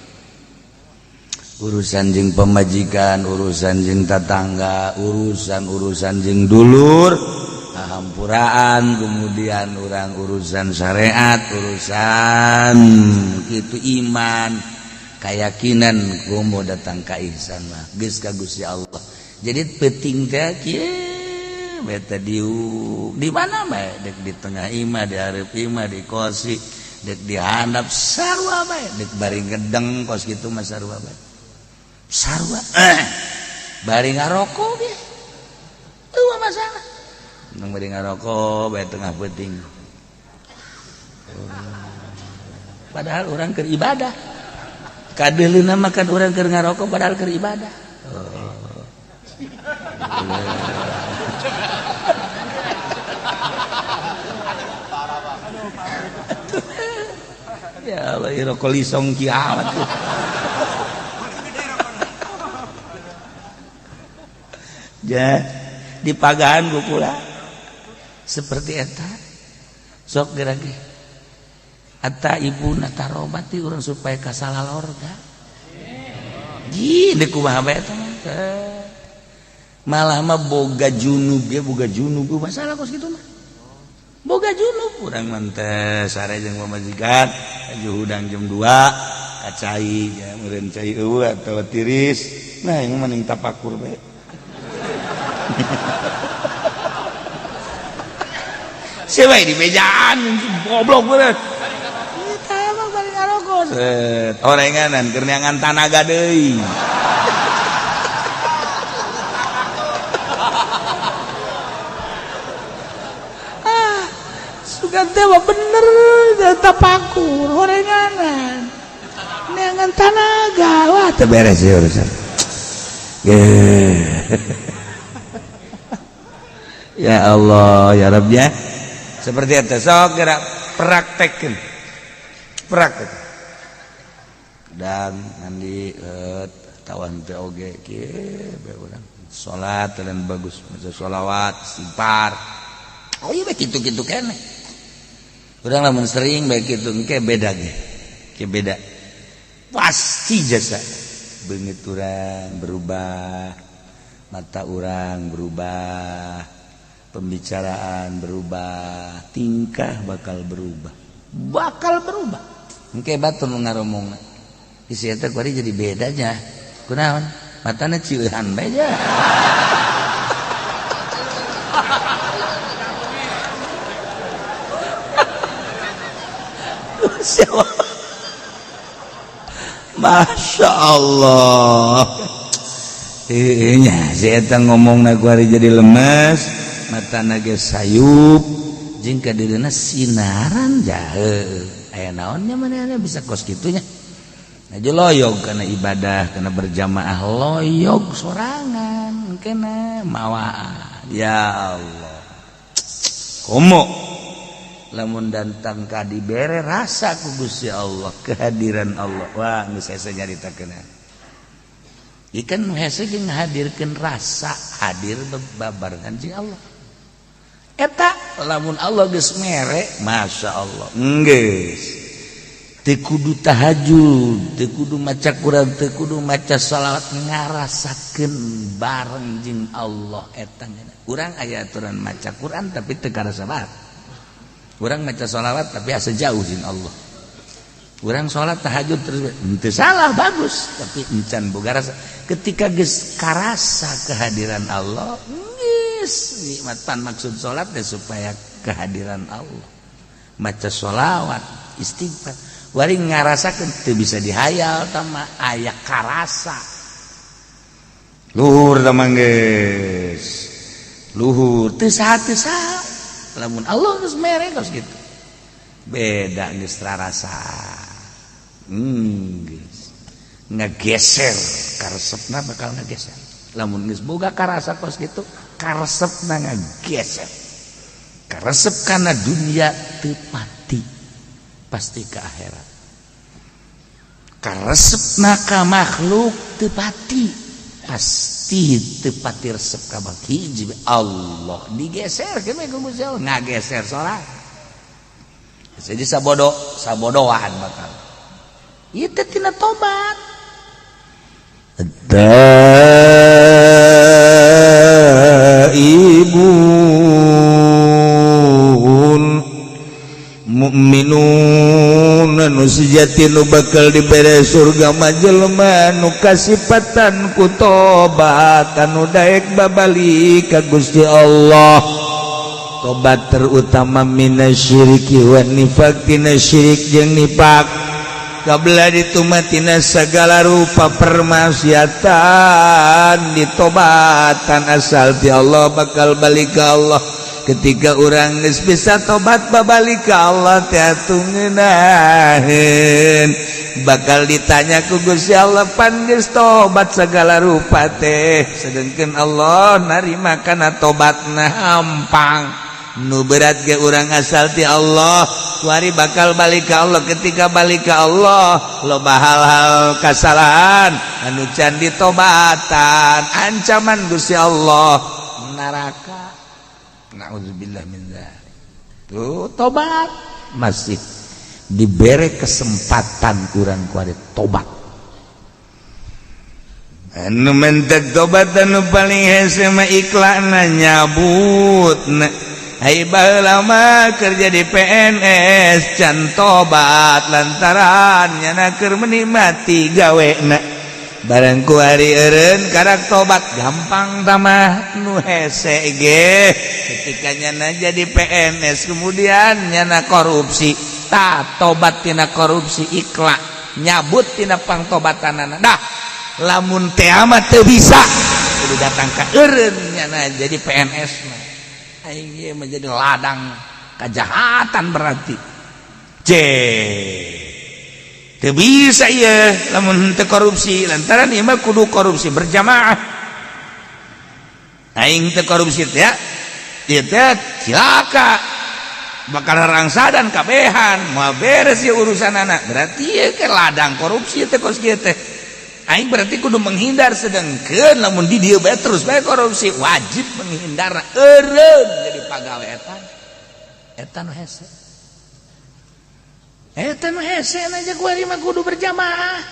urusan jeung pemajikan urusan jeung tatangga urusan jeung dulur hampuraan kemudian orang urusan syariat urusan gitu iman keyakinan kumo datang ka ihsan mah geus ka Gusti Allah jadi penting teh kieu beta di mana bae dek di tengah imah di hareup imah di kosi dek di handap sarua bae dek bari gedeng kos kitu mah sarua bae sarua bari ngaroko ge teu masalah nang bari ngarokok bae tengah peuting padahal orang keur ibadah kadeulina mah kan urang keur ngarokok padahal keur ibadah ya Allah rokok lisong kiamat ja di pagahan gua pula seperti eta sok gerage ata ibuna tarobati urang supaya kasalalorga deuk kumaha bae eta malah mah boga junub masalah kos kitu mah boga junub urang mah teh sare jeung pamajikan hudang jam 2 kacai ya meureun cai eueuh atawa tiris nah yang mending tapakur bae siapa di bejaan goblok bener kita mah bari orenganan keur neangan tanaga deui. Sugan teh bener tapakur orenganan neangan tanaga wah teu beres ieu urusan. Ya Allah ya Rabb ya. Seperti itu sok gerak praktekkeun. Praktek. Dan mandi tawan teh oge kieu bae urang. Salat dan bagus maca sholawat, istighfar. Oh iya bae kitu-kitu keneh. Urang lamun sering bae kitu engke beda ge. Ke beda. Pasti jasa. Beungit urang berubah, mata urang berubah, pembicaraan berubah, tingkah bakal berubah. Engke batur nu ngaromongna. Isi eta kuari jadi bedanya. Kunaon? Matana cieuhan bae ja. Masya Allah. Nya si eta ngomongna kuari jadi lemes, matana ge sayup, jeung ka dirina sinaran jahe. Aya naonnya manehna bisa kos kitunya. Aja loyog kana ibadah, kana berjamaah loyog sorangan, kena mawaan. Ya Allah. Komo lamun dantang ka dibere rasa ku Gusti Allah, kehadiran Allah. Wah, geus hese nyaritakeun. Ikan hese ge ngahadirkeun rasa hadir babarengan jeung Allah. Eta lamun Allah geus mere, masyaallah. Geus. Teu kudu tahajud, teu kudu maca Quran, teu kudu maca shalawat, ngarasakeun bareng jeung Allah eta. Urang aya aturan maca Quran tapi teu karasa bae. Urang maca sholawat tapi asa jauh jeung Allah. Urang salat tahajud terus teu salah bagus tapi encan boga rasa. Ketika geus karasa kehadiran Allah, geus nikmatan maksud salat teh supaya kehadiran Allah. Maca sholawat, istighfar, wari ngarasakeun teu bisa dihayal tama aya karasa. Luhur tama geus. Luhur teu saha. Lamun Allah geus mere geus kitu. Beda geus rarasa. Geus. Ngageser karesepna bakal ngageser. Lamun geus boga karasa kos kitu, karesepna ngageser. Karesep kana dunia teu pati, pasti ke akhirat. Karesepna ka makhluk teu pati, pasti tepati resep kabak hiji Allah digeser ke ku Gusti Allah ngageser salat. Jadi sabodohan bakal. Ieu teh tina tobat. Taibun mu'minun nu sejati nu bakal dibere surga majelma nu kasipatan ku tobat anu daek babalik ka Gusti Allah. Tobat terutama minasyiriki wa nifaq, tina syirik jeung nifaq, kabla ditumatina segala rupa permaksiatan, ditobatan asal ti Allah bakal balik ka Allah. Ketika orang geus bisa tobat babalik ka Allah teh atuh ngeunaheun bakal ditanya ku Gusti Allah pan geus tobat segala rupa teh sedengkeun Allah narima kana tobatna hampang. Nu berat ge urang asal ti Allah kuari bakal balik ka Allah. Ketika balik ka Allah loba hal-hal kasalahan anu can ditobatan, ancaman Gusti Allah neraka. Nauzubillah min dzalik. Tuh tobat masih diberi kesempatan kurang kuari tobat. Anu mentek tobat anu paling hese mah ikhlana nyabutna. Hai baheula mah kerja di PNS can tobat lantaran nyana keur menikmati gawena. Barang kuari eureun karak tobat gampang tamah nu hese ge. Ketika nyana jadi PNS kemudian nyana korupsi, tah tobat tina korupsi ikhlas nyabut tina pangtobatanana. Dah lamun teu mah teu bisa kudu datang ka eureun nya jadi PNS mah. Aing ieu menjadi ladang kejahatan berarti. Teu bisa ieu lamun teu korupsi lantaran ieu mah kudu korupsi berjamaah. Aing teu korupsi teh ya. Ieu teh cilaka. Bakal rangsadan kabehan moal beres ieu urusanana. Berarti ieu ke ladang korupsi teh kos kieu teh. Aing berarti kudu menghindar sedengkeun lamun di dieu bae terus bae korupsi wajib menghindar eureun jadi pagawe eta nu hese. Eta nu hese aja kuari mah kudu berjamaah.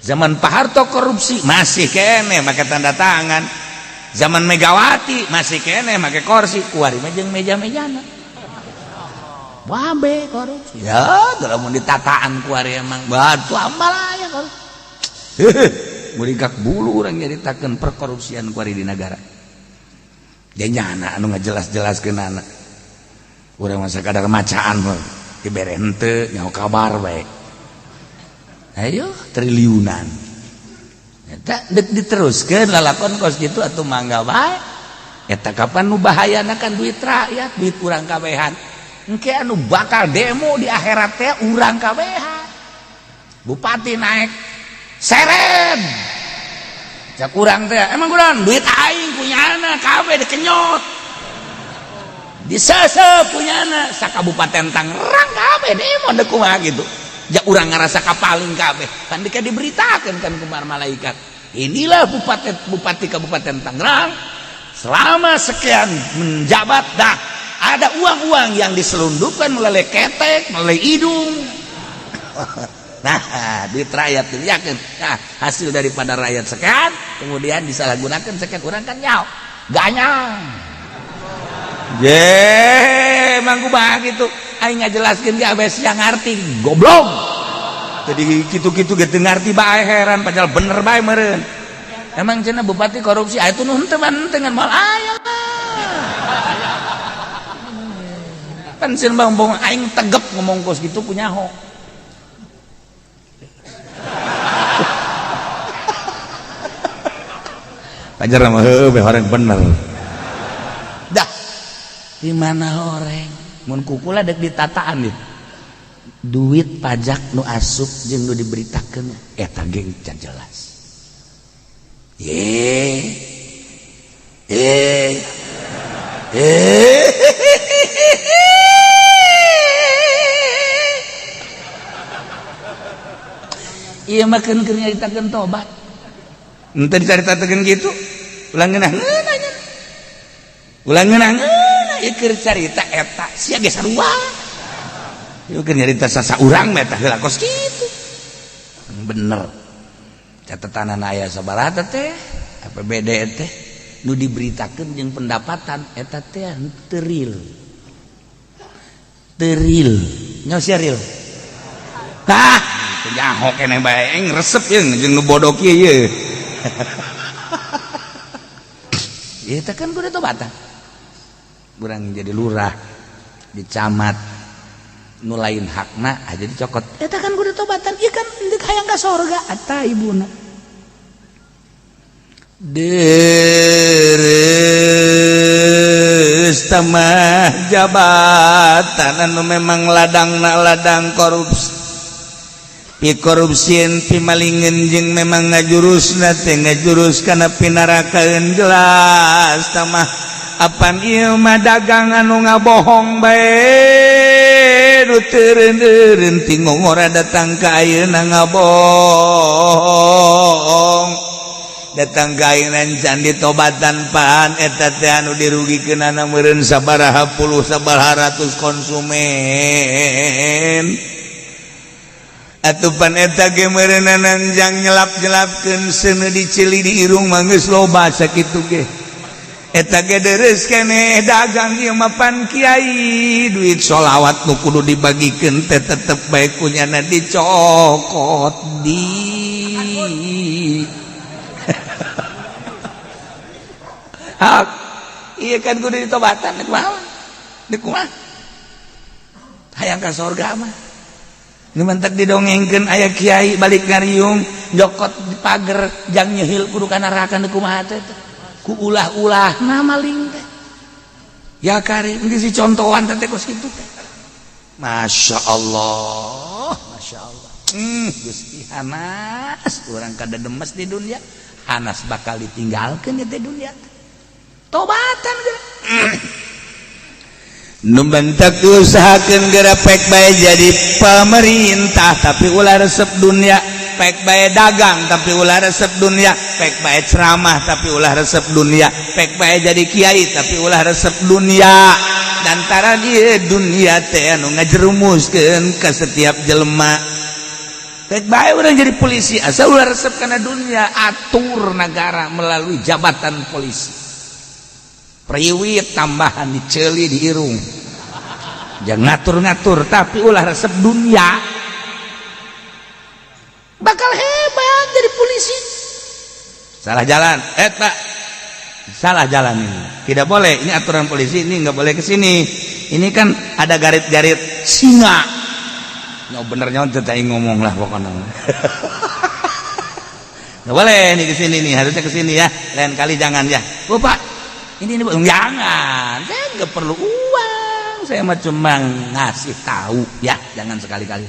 Zaman Pak Harto korupsi masih kene make tanda tangan. Zaman Megawati masih kene make kursi kuari mah jeung meja-mejana. Babe korupsi. Ya, lamun ditataan kuari emang batu amal aya korupsi. Murigak bulu orang nyaritakeun perkorupsian kuari di negara. Janyana anu ngajelas-jelaskeun anak. Urang mah sakadar macaan mah dibere henteu nyaho kabar bae. Ayo triliunan. Eta deuk diteruskeun lalakon kos kitu atuh mangga bae. Eta kapan nu bahayana kan duit rakyat, duit urang kabehan. Engke anu bakal demo di akhirat teh urang kabehan. Bupati naik seren cak kurang teh emang kurang duit aing punyana kabeh dikenyot disesep punyana sakabupaten Tangerang kabeh demo deuk kumaha gitu jak urang ngarasa kapaling kabeh kan dika diberitakeun kan ku malaikat inilah bupati Kabupaten Tangerang selama sekian menjabat dah ada uang-uang yang diselundupkan melalui ketek melalui hidung. Nah, duit rakyat dilihatkan. Nah, hasil daripada rakyat sekian, kemudian disalahgunakan sekian orang kan nyaw, ganyang. Emang kumaha gitu. Aing ngajelaskeun ge abes yang ngarti, goblok. Tadi kitu-kitu ge teu ngarti bae heran padahal bener bae meureun. Emang cenah bupati korupsi aya tuh nu henteu bantengan moal aya. Pan sieun bang aing tegep ngomong kos gitu kunyaho. Pajar mah heueuh horeng bener. Dah. Di mana horeng? Mun kukula dek ditataan ieu. Duit pajak nu asup jeung nu diberitakeun eta ge can jelas. Ieu mah keur nyaritakeun tobat. Entah dicaritakeun gitu ulang ngeunah ngeunah ulang ngeunah ngeunah ieu keur carita eta sia ge sarua ieu keur nyarita sasa urang mah eta heula kos kitu bener catetanana aya sabaraha teh APBD teh nu diberitakeun jeung pendapatan eta teh teu real nya sia real tah nyaho keneh bae resep jeung nu bodoh kieu ieu itu kan kudu tobatan urang jadi lurah di camat nu lain hakna aja dicokot eta kan kudu tobatan ieu kan deuk hayang ka sorga eta ibuna deres tamah jabatan anu memang ladangna ladang korupsi korupsien pimalingen jeung memang ngajurusna teh ngajurus kana pinarakaeun jelas tamah apan ieu mah dagang anu ngabohong bae nu teureun-eureun ti ngongora datang ka ayeuna ngabohong datang ka ayeuna can ditobatan pan eta teh anu dirugikeunana meureun sabaraha puluh sabaraha ratus konsumen atupan eta ge meureunna nanjang nyelap-nyelapkeun seuneu dicili di irung mah geus loba sakitu ge eta ge deres keneh dagang ieu mah pan kiai duit sholawat nu kudu dibagikeun teh tetep bae kunyana dicokot di hak ieu kan kudu ditobatan deuk kumaha hayang ka surga mah mentek didongengkeun aya kiai balik ngariung jokot di pager jang nyehil kudu kana neraka teh kumaha teh ku ulah-ulah na maling teh ya kari geus contohan teh ku kitu teh Masya Allah Gusti Hanas urang kada demes di dunia Hanas bakal ditinggalkeun di dunia tobatan numbentak usahakeun geura pek bae jadi pemerintah tapi ulah resep dunia pek bae dagang tapi ulah resep dunia pek bae ceramah tapi ulah resep dunia pek bae jadi kiai tapi ulah resep dunia dan tara dieu dunia teh anu ngajerumuskeun ka setiap jelema pek bae urang jadi polisi asal ulah resep kana dunia atur negara melalui jabatan polisi priwit tambahan diceuli di irung jangan ngatur-ngatur tapi ulah resep dunia bakal hebat jadi polisi salah jalan Pak salah jalan ini tidak boleh ini aturan polisi ini nggak boleh kesini ini kan ada garit-garit singa nggak bener nyawa tetai ngomong lah pokoknya nggak boleh nih kesini nih harusnya kesini ya lain kali jangan ya Pak ini jangan saya nggak perlu uang saya mah cuma ngasih tahu ya jangan sekali-kali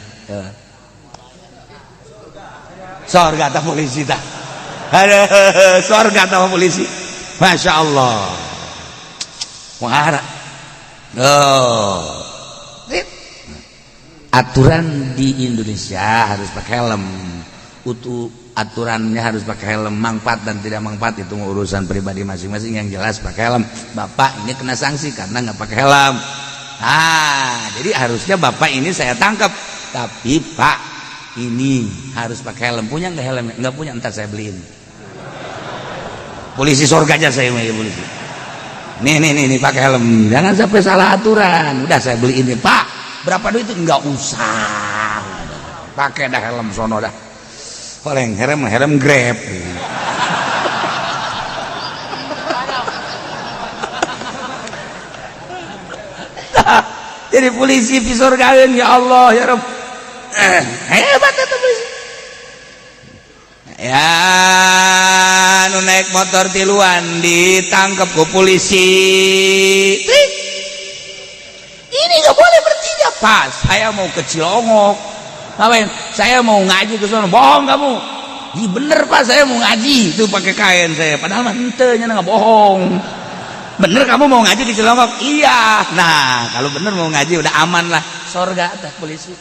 sorga atau polisi dah ada sorga atau polisi Masya Allah wahara aturan di Indonesia harus pakai helm aturannya harus pakai helm manfaat dan tidak manfaat itu urusan pribadi masing-masing yang jelas pakai helm Bapak ini kena sanksi karena nggak pakai helm jadi harusnya Bapak ini saya tangkap tapi Pak ini harus pakai helm punya nggak helm nggak punya entar saya beliin polisi surga aja saya mau polisi nih pakai helm jangan sampai salah aturan udah saya beliin nih Pak berapa duit itu nggak usah pakai dah helm sono dah paling herem Grab jadi polisi di surga ya Allah ya Rabb hebat itu polisi ya nu naik motor tiluan ditangkap ke polisi ini nggak boleh bertiga pas saya mau ke Cilongok ngapain? Saya mau ngaji ke sana. Bohong kamu. Iya bener Pak, saya mau ngaji. Itu pakai kain saya. Padahal mah henteu nya nggak bohong. Bener kamu mau ngaji di Cilongok? Iya. Nah, kalau bener mau ngaji udah aman lah. Sorga teh polisi.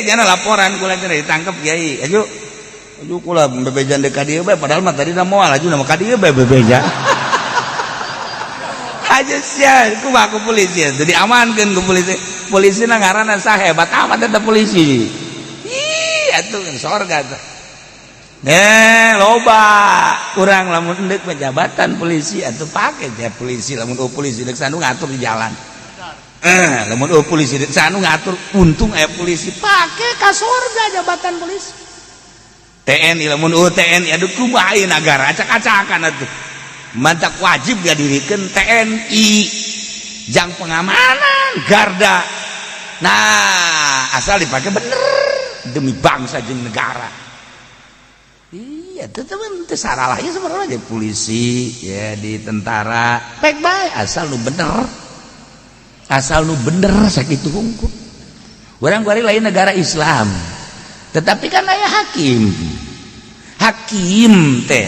Jangan laporan kula teh ditangkap kiai. Ayo kula bebejan deuk ka dieu bae padahal mah tadi moal aju nama ka dieu bae bebeja. Aja sia kumaha ku polisi teh diamankeun ku polisi. Polisi na ngaranna sahebat amat eta polisi. Ih atuh sorga teh. Loba urang lamun endek jabatan polisi atuh pake ya polisi lamun polisi deuk sanu ngatur di jalan. Lamun polisi deuk sanu ngatur untung aya polisi pake ka sorga jabatan polisi. TNI lamun TNI aduh kumaha ieu nagara acak-acakan atuh. Mantak wajib diadirikan TNI jang pengamanan garda nah asal dipakai bener demi bangsa jeung negara iya itu teman itu salah ya sebenarnya jadi polisi ya di tentara baik baik asal lu bener sakitu hungkul orang kuari lain negara Islam tetapi kan aya hakim teh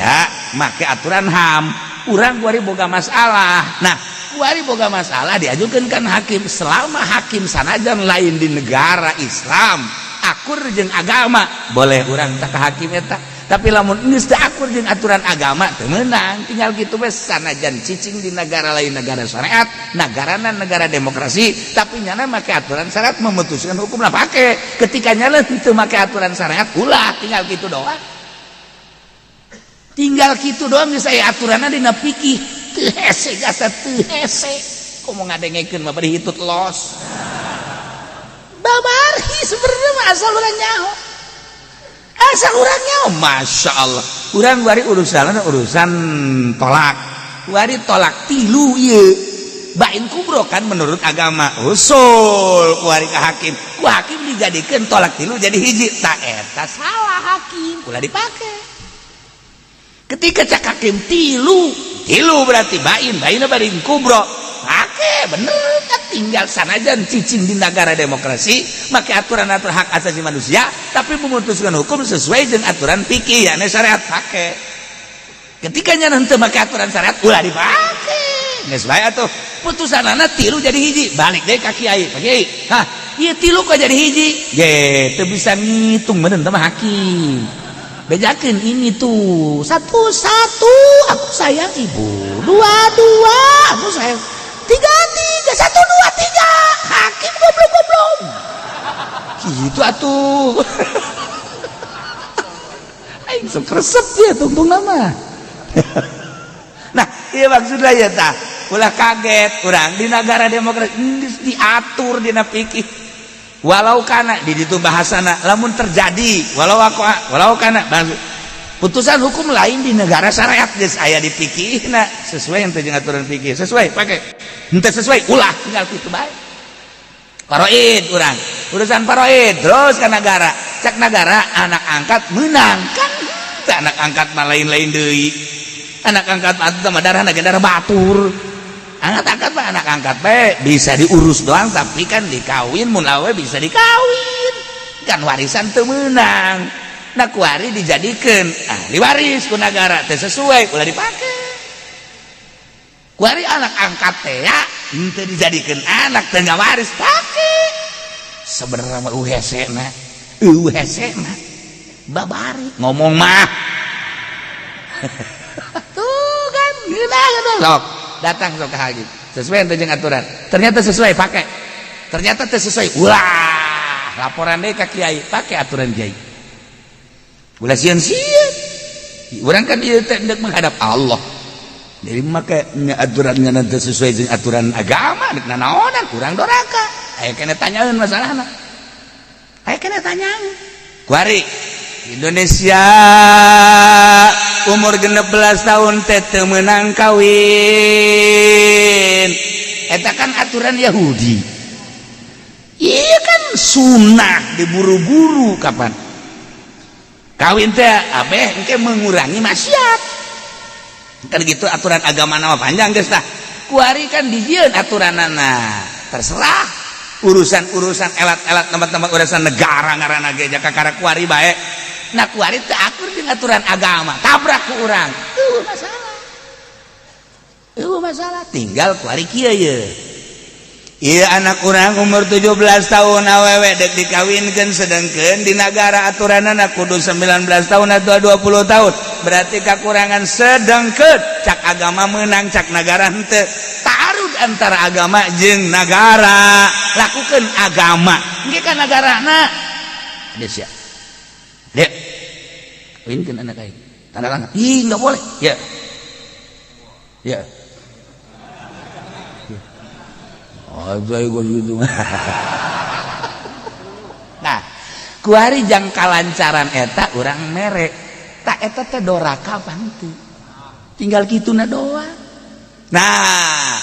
make aturan HAM urang kuari boga masalah nah kuari boga masalah diajukan kan hakim selama hakim sanajan lain di negara Islam akur jeung agama boleh urang tak hakim eta tapi lamun geus teu akur jeung aturan agama teu meunang tinggal kitu we sanajan cicing di negara lain negara syariat negarana negara demokrasi tapi nyana make aturan syariat memutuskan hukumna pake ketika nyana teu make aturan syariat ulah tinggal kitu doang geus aya aturanna dina fikih teu hese jasa teu hese komo ngadengekeun mah bari hitut los babari sebenarnya mah asal urang nyaho Masya Allah urang bari urusan tolak bari tolak 3 ieu bain kubro kan menurut agama usul kuari ka hakim ku hakim dijadikeun tolak tilu jadi hiji tak eta salah hakim ulah dipake ketika cak hakim tilu berarti bain barin kubro pake bener kan tinggal sanajan cicing di negara demokrasi make aturan-aturan hak asasi manusia tapi memutuskan hukum sesuai dengan aturan fikih ya syariat pake ketika nya henteu make aturan syariat ulah dipake geus bae atuh putusanana tilu jadi hiji balik deui ka kiai pak kiai hah ieu tilu kok jadi hiji ge teu bisa ngitung bener teh mah hakim bejakeun ini tuh satu aku sayang ibu dua aku sayang tiga satu dua tiga hakim goblok gitu atuh aing sok resep ya tungtung nama nah iya maksudnya ya tah ulah kaget urang di negara demokrasi diatur dina fikih walau kana di ditu bahasana lamun terjadi walau kana putusan hukum lain di negara syariat geus aya di fikihna sesuai henteu jeung aturan fikih sesuai pake henteu sesuai ulah tinggal kitu bae paroid urang urusan paroid terus ka negara cak negara anak angkat menang kan anak angkat mah lain-lain deui anak angkat mah darahna darah batur anak angkat bisa diurus doang tapi kan dikawin mun awe bisa dikawin kan warisan teu meunang nah kuari dijadikeun ahli waris ku negara teu sesuai ulah dipake kuari anak angkat teh ya henteu dijadikeun anak teu ngawaris pake sebenarnya mah UHC na babari ngomong mah tuh kan gila sok datang sok ke haji sesuai ente jeung aturan ternyata sesuai pakai ternyata teu sesuai ulah laporan deui ka kiai pakai aturan kiai ulah sieun-sieun urang kan ieu teh hendak menghadap Allah jadi make aturannya teu sesuai jeung aturan agama deuk nanaonan urang doraka aya keneh tanyaeun masalahna aya keneh tanyaeun kuari Indonesia umur 16 tahun teh teu meunang kawin eta kan aturan Yahudi iya kan sunnah diburu-buru kapan kawin teh abeh engke mengurangi maksiat kan gitu aturan agama nama panjang geus tah kuari kan dijieun aturanana terserah urusan elat-elat tempat-tempat urusan negara ngaranna ge jaka kara kuari bae nah kuari teu akur jeung aturan agama tabrak ku urang masalah tinggal kuari kieu ye ieu anak urang umur 17 tahun awewe dek dikawinkeun sedengkeun di negara aturanana kudu 19 tahun atau 20 tahun berarti kakurangan sedengkeun cak agama meunang cak negara henteu taarud antara agama jeung negara lakukeun agama engke ka nagarana geus ya dek kawinkeun anak aing tanda tangan ih enggak boleh ya oh saya gua gitu nah kuari jang kalancaran eta urang mere tak eta teh doraka apa henteu tinggal kituna doang nah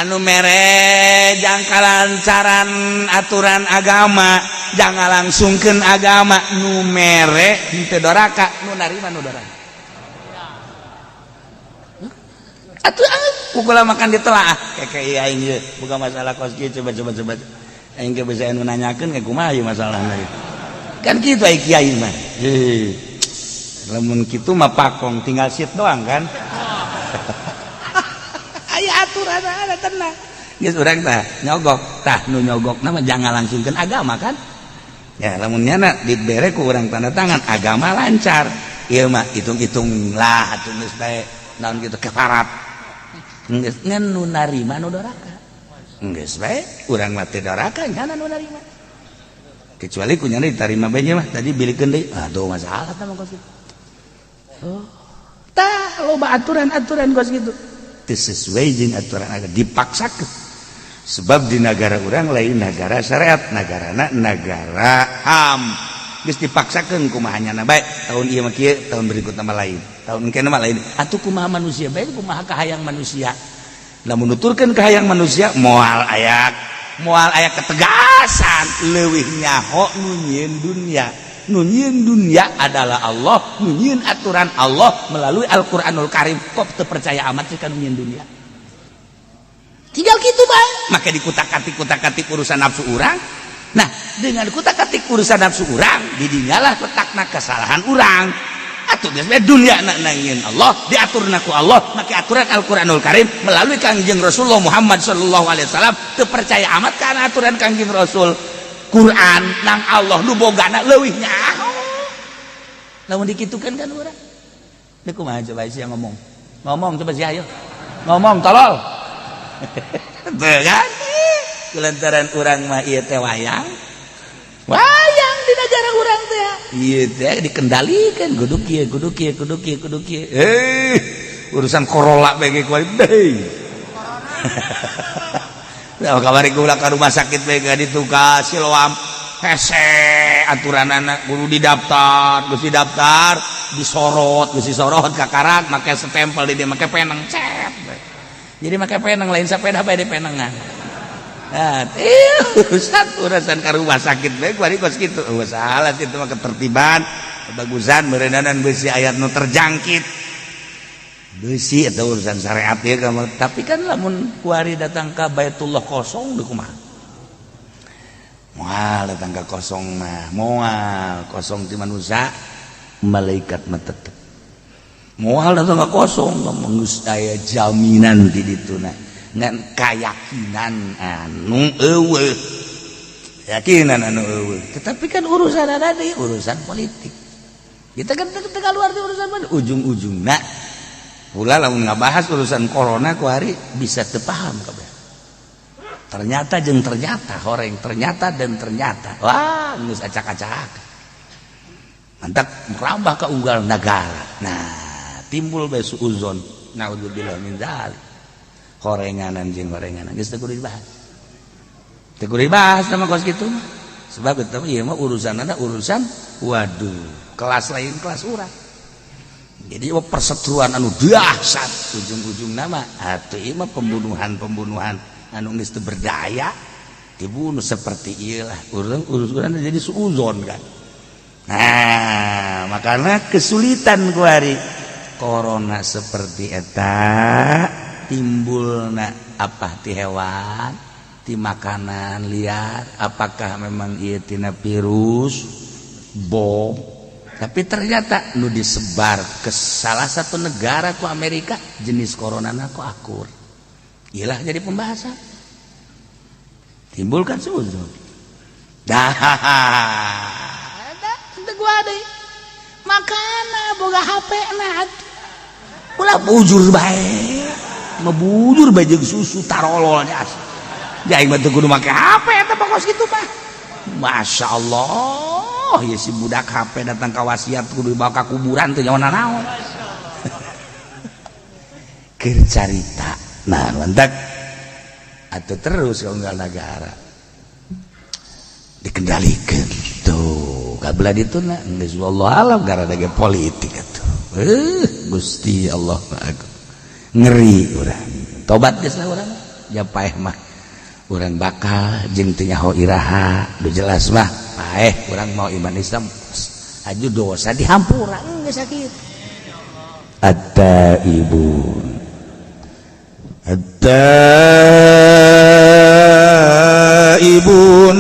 anu mere jang kalancaran aturan agama jangan langsungkeun agama nu mere henteu doraka nu narima nu doraka atuh pukul makan ditelaah kayak aing ge bukan masalah kos kieu coba aing ge bisa anu nanyakeun kayak kumaha ieu masalahna kan kitu ai kiai mah lamun kitu mah pakong tinggal sit doang kan aya aturan ada tenang geus urang tah nyogok tah nu nyogok nama jangan langsungkeun agama kan ya lamun nyana dibere ku urang tanda tangan agama lancar ieu mah hitung-hitung lah atuh geus bae naon kitu kefarat geus ngan nu narima nu doraka geus bae urang mah teu doraka nyana nu narima kecuali kunyana ditarima bae mah tadi bilikeun deui aduh masalah tah mah kos kitu oh tah loba aturan-aturan kos kitu teu sesuai jeung aturan agama dipaksakeun sebab di negara urang lain negara syariat nagarana negara HAM geus dipaksakeun kumaha nyana bae tahun ieu mah kieu tahun berikutna mah lain tahun engke mah lain atuh kumaha manusia bae kumaha kahayang manusia lamun nuturkeun ka hayang manusia moal aya ketegasan leuwih nyaho nu nyieun dunya adalah Allah, nu nyieun aturan Allah melalui Al-Qur'anul Karim. Kok teu percaya amat sih ka nu nyieun dunya? Tinggal gitu bae. Maka dikutak-katik urusan nafsu urang. Nah, dengan kutak-katik urusan nafsu urang, didinyalah letakna kesalahan urang. Atuh geus bae dunya nangieun Allah, diaturna ku Allah, make aturan Al-Qur'anul Karim melalui Kangjeng Rasulullah Muhammad sallallahu alaihi wasallam. Teu percaya amat kana aturan Kangjeng Rasul. Quran nang Allah nu bogana leuwih nyaho. Lamun dikitukeun kan urang. Deuk kumaha coba sia ngomong. Ngomong coba sia ayo. Ngomong tolol. Teu kan? Kulantaran urang mah ieu teh wayang. Wayang dina jarang urang teh. Ieu teh dikendalikeun kudu kieu. Urusan Corolla bege kuari deui. Nah, kamari gula ka rumah sakit bae ka ditu ka Siloam hese aturan anak kudu didaftar, geus didaftar, disorot ka karat make stempel di dieu make peneng cet. Jadi make peneng lain sapeda bae di penengan. Nah, urusan ka rumah sakit bae kuari kos kitu. Salah situ mah ketertiban, kebagusan berendanan beusi ayat nu terjangkit. Beusi atau urusan syariat ya kamu. Tapi kan lamun kuari datang ke Baitullah kosong deuk kumaha? Moal datang ke kosong mah, moal kosong ti manusia, malaikat mah tetep. Moal datang ke kosong geus aya jaminan di dituna. Ngan kayakinan anu eueuh. Yakinan anu eueuh. Tetapi kan urusan ada di urusan politik. Kita kan teu kaluar di urusan mana? Ujung-ujungna pula lamun ngabahas urusan corona kuari bisa tepaham kabeh. Ternyata jeung ternyata horeng ternyata dan ternyata. Wah, geus acak-acak. Mantap merambah ke unggal negara. Nah, timbul bae suuzon. Naudzubillah min dzalik. Horenganan jeung horenganan geus teu kudu dibahas. Teu kudu dibahas sama kos kitu mah. Sebab eta ieu mah urusanna urusan waduh, kelas lain kelas urang. Jadi perseteruan anu dahsyat ujung-ujung nama atuh ieu mah pembunuhan anu geus teu berdaya dibunuh seperti ieu lah urang jadi suuzon kan. Nah, makanya kesulitan kuari corona seperti eta timbulna apa ti hewan, ti makanan liar, apakah memang ieu tina virus bom. Tapi ternyata nu disebar ke salah satu negara ku Amerika jenis coronana ku akur. Iyalah jadi pembahasan. Timbulkan suuzon. Dah. Teu gua deui. Makana boga HP na. Ulah bujur bae. Mabujur bae jeung susu tarolol nya. Jadi mah teu kudu make HP eta pokos kitu mah. Masya Allah. Oh ya si budak HP datang ke wasiat kudu dibawa ke kuburan teh nyawana naon. Keur carita. Nah, mantap. Atuh terus ka unggal negara. Dikendalikeun tuh. Kabelah dituna geus wallahu alam gara ge politik atuh. Gusti Allah Maha ngeri urang. Tobat geus lah urang. Ya paeh mah. Urang bakal jeung teu nyaho iraha, udah jelas mah. Paeh urang mau iman Islam aju dosa dihampura geus sakitu. At-taibun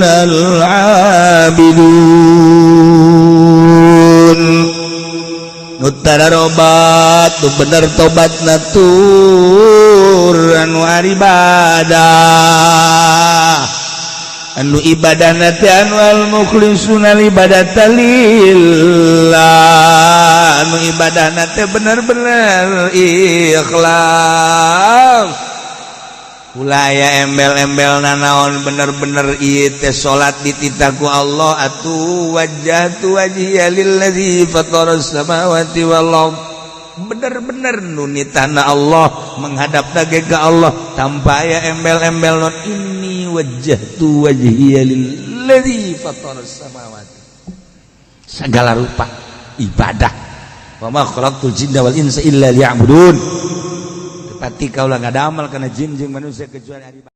al-abidun nutararobat tu bener tobat natur anu ibadah anu ibadah nate anu al mukhlisuna ibadata lillah anu ibadah nate bener-bener ikhlas ulaya embel-embel nanaon bener-bener ieu teh salat dititaku Allah atuh wajjahtu wajhiya lillazi fataras samawati wal ardh bener-bener nunitana Allah menghadap ke Allah tanpa aya embel-embel non ini wajjahtu wajhiya lillazi fataras samawati segala rupa ibadah wa ma khalaqtul jinna wal insa illa liya'budun tapi kaulah nggak ada amal karena jin manusia kecuali